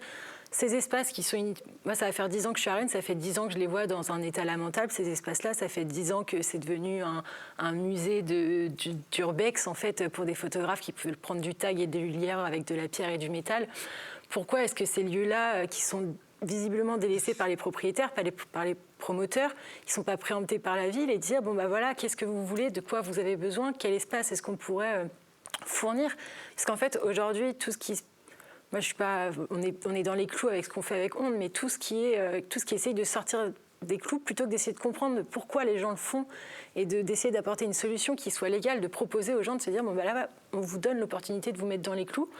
ces espaces qui sont... Moi, ça va faire 10 ans que je suis à Rennes, ça fait 10 ans que je les vois dans un état lamentable. Ces espaces-là, ça fait 10 ans que c'est devenu un musée d'urbex, en fait, pour des photographes qui peuvent prendre du tag et de l'huilière avec de la pierre et du métal. Pourquoi est-ce que ces lieux-là, qui sont visiblement délaissés par les propriétaires, par les promoteurs, qui ne sont pas préemptés par la ville, et dire, bon, bah voilà, qu'est-ce que vous voulez, de quoi vous avez besoin, quel espace est-ce qu'on pourrait fournir ? Parce qu'en fait, aujourd'hui, tout ce qui... Moi, je suis pas... On est dans les clous avec ce qu'on fait avec Onde, mais tout ce qui essaye de sortir des clous, plutôt que d'essayer de comprendre pourquoi les gens le font et d'essayer d'apporter une solution qui soit légale, de proposer aux gens de se dire, bon, bah là, on vous donne l'opportunité de vous mettre dans les clous.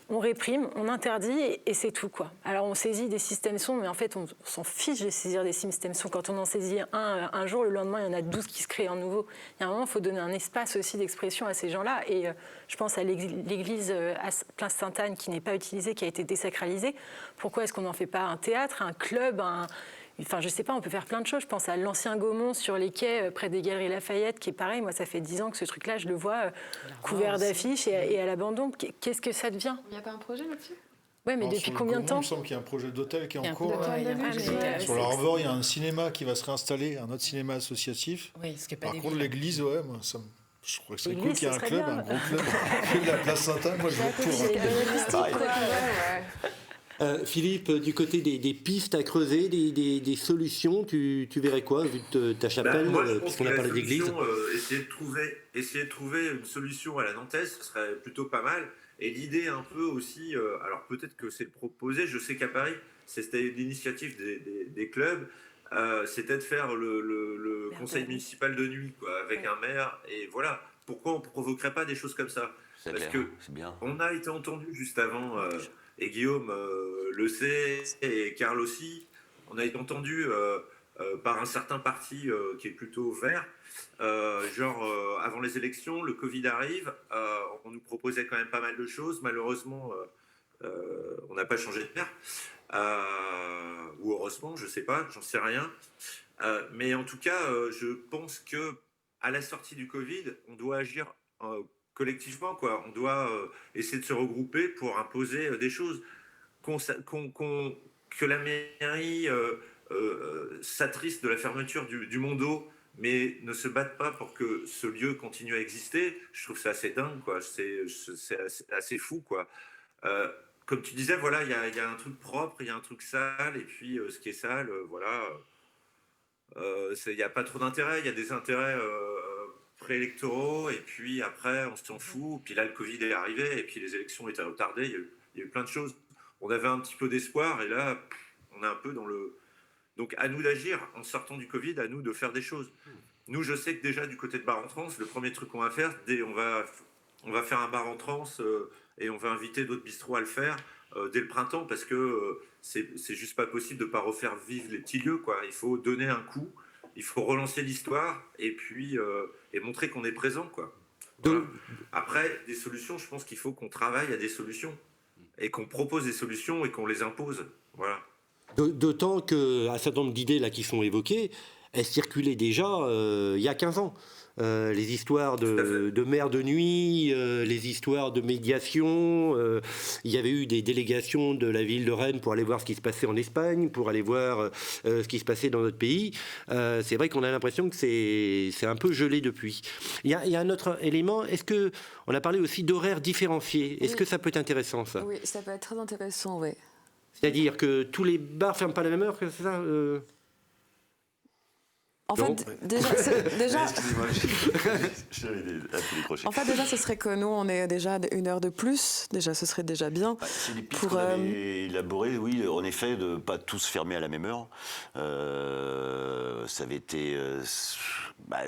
On réprime, on interdit et c'est tout, quoi. Alors on saisit des systèmes sons, mais en fait on s'en fiche de saisir des systèmes sons. Quand on en saisit un jour, le lendemain il y en a 12 qui se créent en nouveau. Il y a un moment, il faut donner un espace aussi d'expression à ces gens-là. Et je pense à l'église à Place Sainte-Anne qui n'est pas utilisée, qui a été désacralisée. Pourquoi est-ce qu'on n'en fait pas un théâtre, un club, Enfin, je sais pas, on peut faire plein de choses. Je pense à l'ancien Gaumont sur les quais, près des Galeries Lafayette, qui est pareil. Moi, ça fait 10 ans que ce truc-là, je le vois couvert d'affiches et à l'abandon. Qu'est-ce que ça devient ? Il n'y a pas un projet là-dessus ? Oui, mais depuis combien de temps ? Il me semble qu'il y a un projet d'hôtel qui est en cours. Sur le Harbor, il y a un cinéma qui va se réinstaller, un autre cinéma associatif. Oui, ce qui est pas Par contre, l'église, ouais, moi, je crois que c'est cool qu'il y ait un club, bien. un gros club. De la place Sainte-Anne, moi, je veux pour. Philippe, du côté des pistes à creuser, des solutions, tu verrais quoi, vu ta chapelle, puisqu'on a parlé d'église ? Essayer de trouver une solution à la nantaise, ce serait plutôt pas mal. Et l'idée un peu aussi, alors peut-être que c'est le proposé, je sais qu'à Paris, c'était l'initiative des clubs, c'était de faire le conseil municipal de nuit, quoi, avec un maire, et voilà. Pourquoi on ne provoquerait pas des choses comme ça ? Parce que on a été entendu juste avant... et Guillaume le sait, et Karl aussi, on a été entendu par un certain parti qui est plutôt vert, avant les élections, le Covid arrive, on nous proposait quand même pas mal de choses, malheureusement on n'a pas changé de maire, ou heureusement, je sais pas, j'en sais rien, mais en tout cas, je pense que à la sortie du Covid, on doit agir collectivement, quoi. On doit essayer de se regrouper pour imposer des choses. Que la mairie s'attriste de la fermeture du Mondo, mais ne se batte pas pour que ce lieu continue à exister, je trouve ça assez dingue, quoi. C'est assez fou, quoi. Comme tu disais, voilà, il y a un truc propre, il y a un truc sale, et puis ce qui est sale, voilà, il n'y a pas trop d'intérêt. Il y a des intérêts préélectoraux, et puis après on s'en fout, puis là le Covid est arrivé, et puis les élections étaient retardées, il y a eu plein de choses. On avait un petit peu d'espoir, et là on est un peu dans le... Donc à nous d'agir, en sortant du Covid, à nous de faire des choses. Nous, je sais que déjà du côté de Bar en Trans, le premier truc qu'on va faire, on va faire un bar en trans, et on va inviter d'autres bistrots à le faire dès le printemps, parce que c'est juste pas possible de pas refaire vivre les petits lieux, quoi. Il faut donner un coup, il faut relancer l'histoire, et puis et montrer qu'on est présent, quoi. Voilà. Après, des solutions, je pense qu'il faut qu'on travaille à des solutions, et qu'on propose des solutions, et qu'on les impose. Voilà. D'autant qu'un certain nombre d'idées là, qui sont évoquées, elles circulaient déjà il y a 15 ans. Les histoires de mer de nuit, les histoires de médiation. Il y avait eu des délégations de la ville de Rennes pour aller voir ce qui se passait en Espagne, pour aller voir ce qui se passait dans notre pays. C'est vrai qu'on a l'impression que c'est un peu gelé depuis. Il y a un autre élément. On a parlé aussi d'horaires différenciés. Est-ce que ça peut être intéressant, ça? Oui, ça peut être très intéressant, oui. C'est-à-dire que tous les bars ferment pas à la même heure, c'est ça En fait, déjà, excusez-moi, j'avais appelé les crochets. en fait, déjà, ce serait que nous, on ait déjà 1 heure de plus. Déjà, ce serait déjà bien. C'est des pistes qu'on avait élaborées, oui, en effet, de ne pas tous fermer à la même heure. Ça avait été...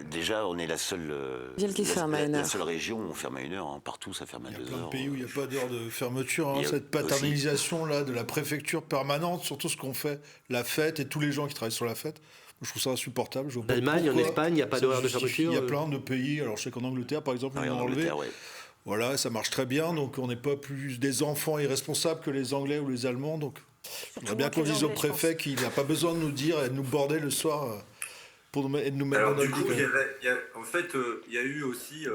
déjà, on est la seule... ville qui ferme à 1 heure. La seule région où on ferme à 1 heure. Hein. Partout, ça ferme à 2 heures. Il y a plein de pays où il n'y a pas d'heure de fermeture. Il y a Cette paternalisation là, de la préfecture permanente, surtout ce qu'on fait, la fête et tous les gens qui travaillent sur la fête. Je trouve ça insupportable. En Allemagne, en Espagne, il n'y a pas d'horaire de fermeture. Il y a plein de pays. Alors, je sais qu'en Angleterre, par exemple, ils l'ont enlevé. Ouais. Voilà, ça marche très bien. Donc, on n'est pas plus des enfants irresponsables que les Anglais ou les Allemands. Donc, j'aimerais bien qu'on dise au préfet qu'il n'a pas besoin de nous dire et de nous border le soir et de nous mettre dans notre coup, il y a eu aussi,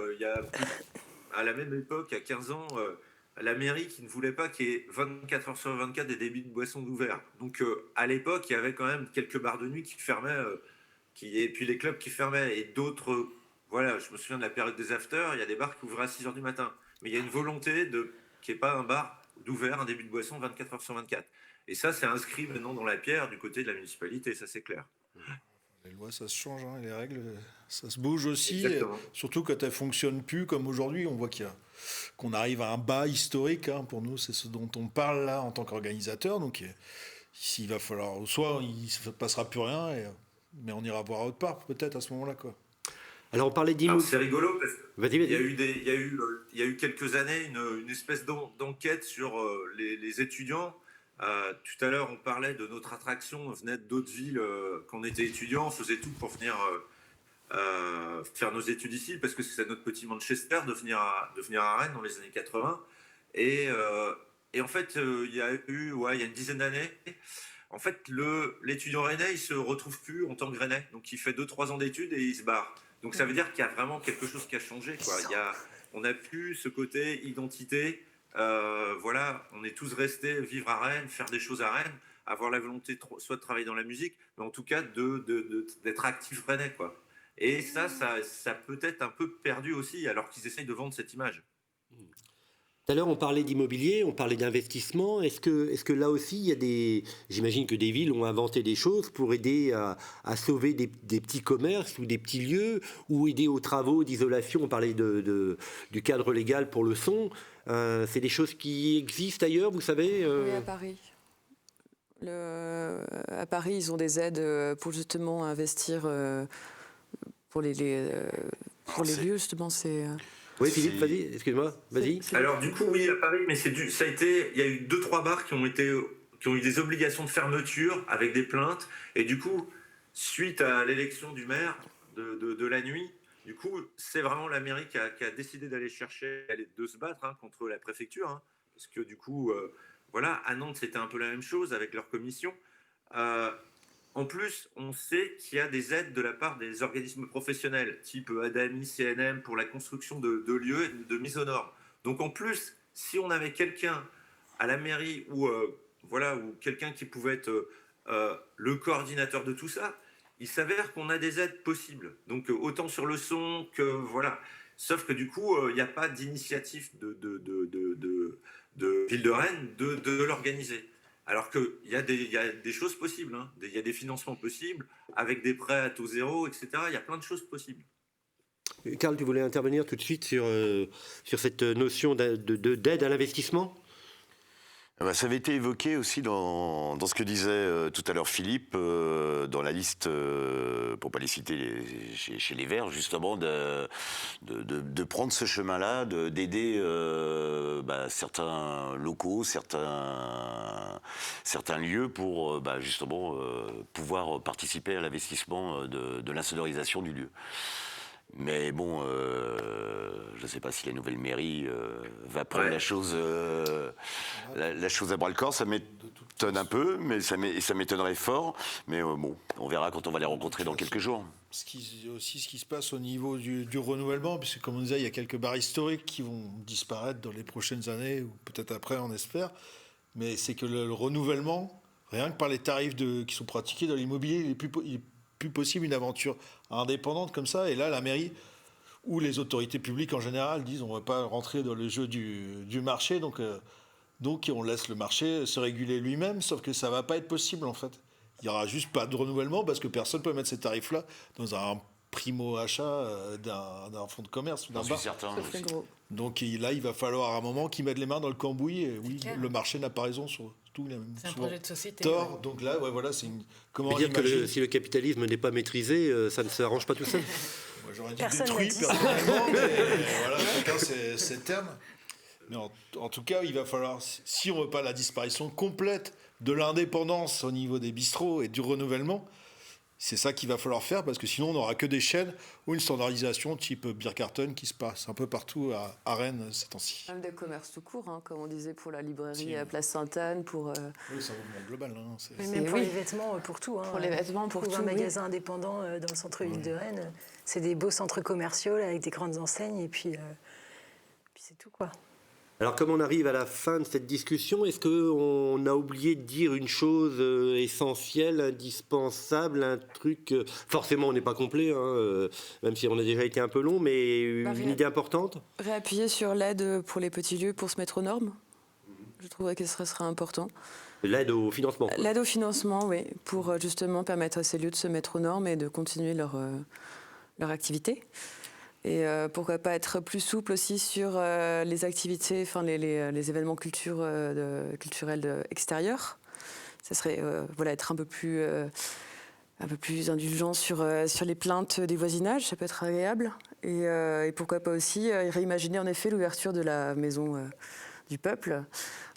à la même époque, il y a 15 ans, la mairie qui ne voulait pas qu'il y ait 24 heures sur 24 des débits de boissons ouverts. Donc, à l'époque, il y avait quand même quelques bars de nuit qui fermaient, et puis les clubs qui fermaient. Et d'autres, voilà, je me souviens de la période des afters, il y a des bars qui ouvraient à 6 heures du matin. Mais il y a une volonté qu'il n'y ait pas un bar d'ouvert, un débit de boisson 24 heures sur 24. Et ça, c'est inscrit maintenant dans la pierre du côté de la municipalité, ça c'est clair. Les lois, ça se change, hein, les règles, ça se bouge aussi. Surtout quand elles ne fonctionnent plus, comme aujourd'hui, on voit qu'on arrive à un bas historique. Hein, pour nous, c'est ce dont on parle là en tant qu'organisateur. Donc, ici, il va falloir, soit il ne se passera plus rien, mais on ira voir autre part peut-être à ce moment-là, quoi. Alors on parlait d'immobilier. C'est rigolo parce qu'il Vas-y. y a eu quelques années une espèce d'enquête sur les étudiants. Tout à l'heure, on parlait de notre attraction. On venait d'autres villes quand on était étudiants. On faisait tout pour venir faire nos études ici parce que c'est notre petit Manchester de venir à Rennes dans les années 80. Et en fait, il y a une dizaine d'années, en fait, l'étudiant rennais, il se retrouve plus en tant que rennais. Donc, il fait 2-3 ans d'études et il se barre. Donc, ça veut dire qu'il y a vraiment quelque chose qui a changé, quoi. On n'a plus ce côté identité. Voilà, on est tous restés vivre à Rennes, faire des choses à Rennes, avoir la volonté soit de travailler dans la musique, mais en tout cas d'être actif rennais, quoi. Et ça peut être un peu perdu aussi, alors qu'ils essayent de vendre cette image. Tout à l'heure, on parlait d'immobilier, on parlait d'investissement. Est-ce que là aussi, il y a j'imagine que des villes ont inventé des choses pour aider à sauver des petits commerces ou des petits lieux, ou aider aux travaux d'isolation. On parlait du cadre légal pour le son. C'est des choses qui existent ailleurs, vous savez Oui, à Paris. À Paris, ils ont des aides pour justement investir pour les lieux, justement. Oui, Philippe, vas-y, excuse-moi, vas-y. Alors du coup, oui, à Paris, mais il y a eu 2-3 bars qui ont eu des obligations de fermeture avec des plaintes, et du coup, suite à l'élection du maire de la nuit, du coup, c'est vraiment la mairie qui a décidé d'aller chercher, de se battre contre la préfecture, hein, parce que du coup, voilà, à Nantes, c'était un peu la même chose avec leur commission. En plus, on sait qu'il y a des aides de la part des organismes professionnels, type ADAMI, CNM, pour la construction de lieux et de mise aux normes. Donc en plus, si on avait quelqu'un à la mairie ou quelqu'un qui pouvait être le coordinateur de tout ça, il s'avère qu'on a des aides possibles. Donc autant sur le son que voilà. Sauf que du coup, il n'y a pas d'initiative de Ville de Rennes de l'organiser. Alors qu'il y a des choses possibles, hein. Il y a des financements possibles, avec des prêts à taux zéro, etc. Il y a plein de choses possibles. Karl, tu voulais intervenir tout de suite sur cette notion d'aide à l'investissement ? Ça avait été évoqué aussi dans ce que disait tout à l'heure Philippe, dans la liste, pour ne pas les citer chez les Verts, justement, de prendre ce chemin-là, d'aider certains locaux, certains lieux pour justement pouvoir participer à l'investissement de l'insonorisation du lieu. Mais bon, je ne sais pas si la nouvelle mairie va prendre la chose à bras-le-corps. Ça m'étonne un peu, mais ça m'étonnerait fort. Mais bon, on verra quand on va les rencontrer dans quelques jours. Ce qui se passe au niveau du renouvellement, puisque comme on disait, il y a quelques bars historiques qui vont disparaître dans les prochaines années, ou peut-être après, on espère. Mais c'est que le renouvellement, rien que par les tarifs qui sont pratiqués dans l'immobilier, il est plus possible une aventure indépendante comme ça. Et là, la mairie ou les autorités publiques en général disent on ne va pas rentrer dans le jeu du marché, donc on laisse le marché se réguler lui-même, sauf que ça ne va pas être possible en fait. Il n'y aura juste pas de renouvellement parce que personne ne peut mettre ces tarifs-là dans un primo-achat d'un fonds de commerce ou d'un bar. Certain aussi. Donc là, il va falloir à un moment qu'ils mettent les mains dans le cambouis. Et oui, le marché n'a pas raison sur tout. C'est un projet de société. Tort. Donc là, voilà, c'est une. Comment dire que si le capitalisme n'est pas maîtrisé, ça ne s'arrange pas tout seul. Moi, j'aurais dit détruit personnellement, mais voilà, chacun ses termes. Mais en tout cas, il va falloir, si on ne veut pas la disparition complète de l'indépendance au niveau des bistrots et du renouvellement, c'est ça qu'il va falloir faire, parce que sinon on n'aura que des chaînes ou une standardisation type Biergarten qui se passe un peu partout à Rennes ces temps-ci. Même des commerces tout court, hein, comme on disait pour la librairie à Place Sainte-Anne. Oui, c'est un mouvement global. Hein, mais même pour les vêtements, pour tout. Hein. Pour les vêtements, pour tout. Un magasin indépendant dans le centre-ville de Rennes, c'est des beaux centres commerciaux là, avec des grandes enseignes, et puis c'est tout, quoi. Alors, comme on arrive à la fin de cette discussion, est-ce qu'on a oublié de dire une chose essentielle, indispensable, un truc... forcément, on n'est pas complet, hein, même si on a déjà été un peu long, mais une idée importante? Réappuyer sur l'aide pour les petits lieux pour se mettre aux normes. Je trouverais que ce serait important. L'aide au financement. L'aide au financement, oui, pour justement permettre à ces lieux de se mettre aux normes et de continuer leur activité. Et pourquoi pas être plus souple aussi sur les activités, enfin les événements culturels extérieurs. Ça serait être un peu plus indulgent sur les plaintes des voisinages, ça peut être agréable. Et pourquoi pas aussi réimaginer en effet l'ouverture de la maison du peuple.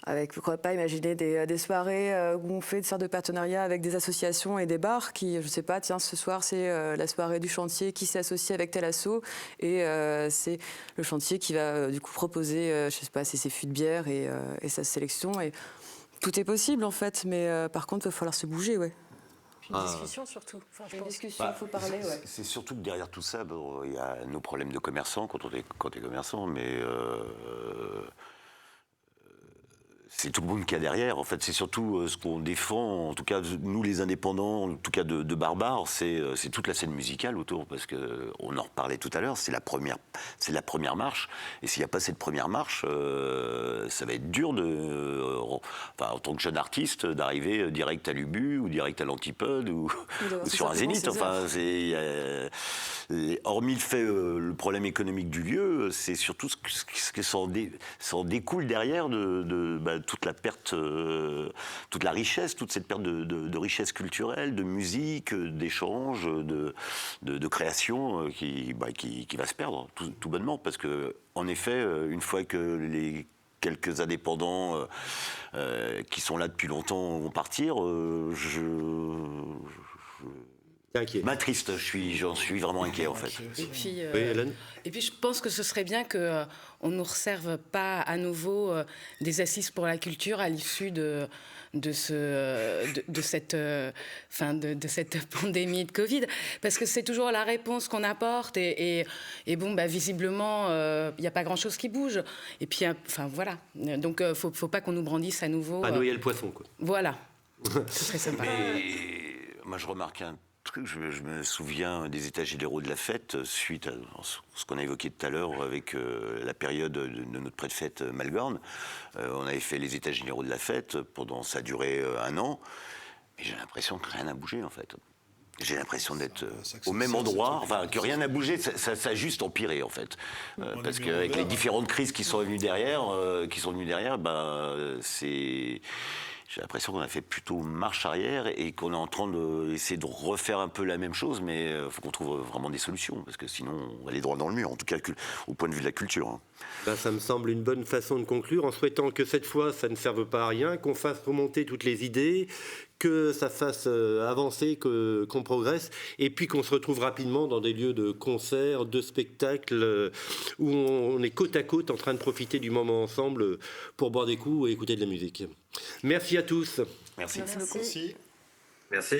Avec, pourquoi pas, imaginer des soirées où on fait des sortes de partenariats avec des associations et des bars qui, je sais pas, tiens, ce soir, c'est la soirée du chantier qui s'est associée avec tel asso et c'est le chantier qui va du coup proposer, je sais pas, ses fûts de bière et sa sélection. Et tout est possible, en fait, mais par contre, il va falloir se bouger, ouais. Une discussion surtout. Enfin, une discussion, il faut parler, ouais. C'est surtout que derrière tout ça, il y a nos problèmes de commerçants quand t'es commerçant, mais... c'est tout le monde qui a derrière. En fait, c'est surtout ce qu'on défend, en tout cas nous les indépendants, en tout cas de Barbare, c'est toute la scène musicale autour, parce que on en reparlait tout à l'heure, c'est la première marche. Et s'il n'y a pas cette première marche, ça va être dur en tant que jeune artiste, d'arriver direct à l'Ubu ou direct à l'Antipode ou sur un Zénith. Enfin, hormis le fait, le problème économique du lieu, c'est surtout ce que ça en découle derrière toute la perte, toute la richesse, toute cette perte de richesse culturelle, de musique, d'échange, de création qui va se perdre tout bonnement, parce que en effet, une fois que les quelques indépendants qui sont là depuis longtemps vont partir, m'attriste, j'en suis vraiment inquiet en fait. Et puis, et puis je pense que ce serait bien qu'on ne nous reserve pas à nouveau des assises pour la culture à l'issue de cette pandémie de Covid, parce que c'est toujours la réponse qu'on apporte et bon, visiblement, il n'y a pas grand-chose qui bouge. Et puis, voilà. Donc, faut pas qu'on nous brandisse à nouveau... À noyer le poisson, quoi. Voilà. Ce serait sympa. Mais moi, je remarque un truc, je me souviens des états généraux de la fête, suite à ce qu'on a évoqué tout à l'heure avec la période de notre préfète Malgorn. On avait fait les états généraux de la fête, ça a duré 1 an, et j'ai l'impression que rien n'a bougé en fait. J'ai l'impression d'être au même endroit, que rien n'a bougé, ça a juste empiré en fait. Parce qu'avec les différentes crises qui sont venues derrière, j'ai l'impression qu'on a fait plutôt marche arrière et qu'on est en train d'essayer de refaire un peu la même chose, mais il faut qu'on trouve vraiment des solutions, parce que sinon on va aller droit dans le mur, en tout cas au point de vue de la culture. Hein. Ça me semble une bonne façon de conclure, en souhaitant que cette fois ça ne serve pas à rien, qu'on fasse remonter toutes les idées, que ça fasse avancer, qu'on progresse, et puis qu'on se retrouve rapidement dans des lieux de concerts, de spectacles, où on est côte à côte en train de profiter du moment ensemble pour boire des coups et écouter de la musique. Merci à tous. Merci. Merci. Merci.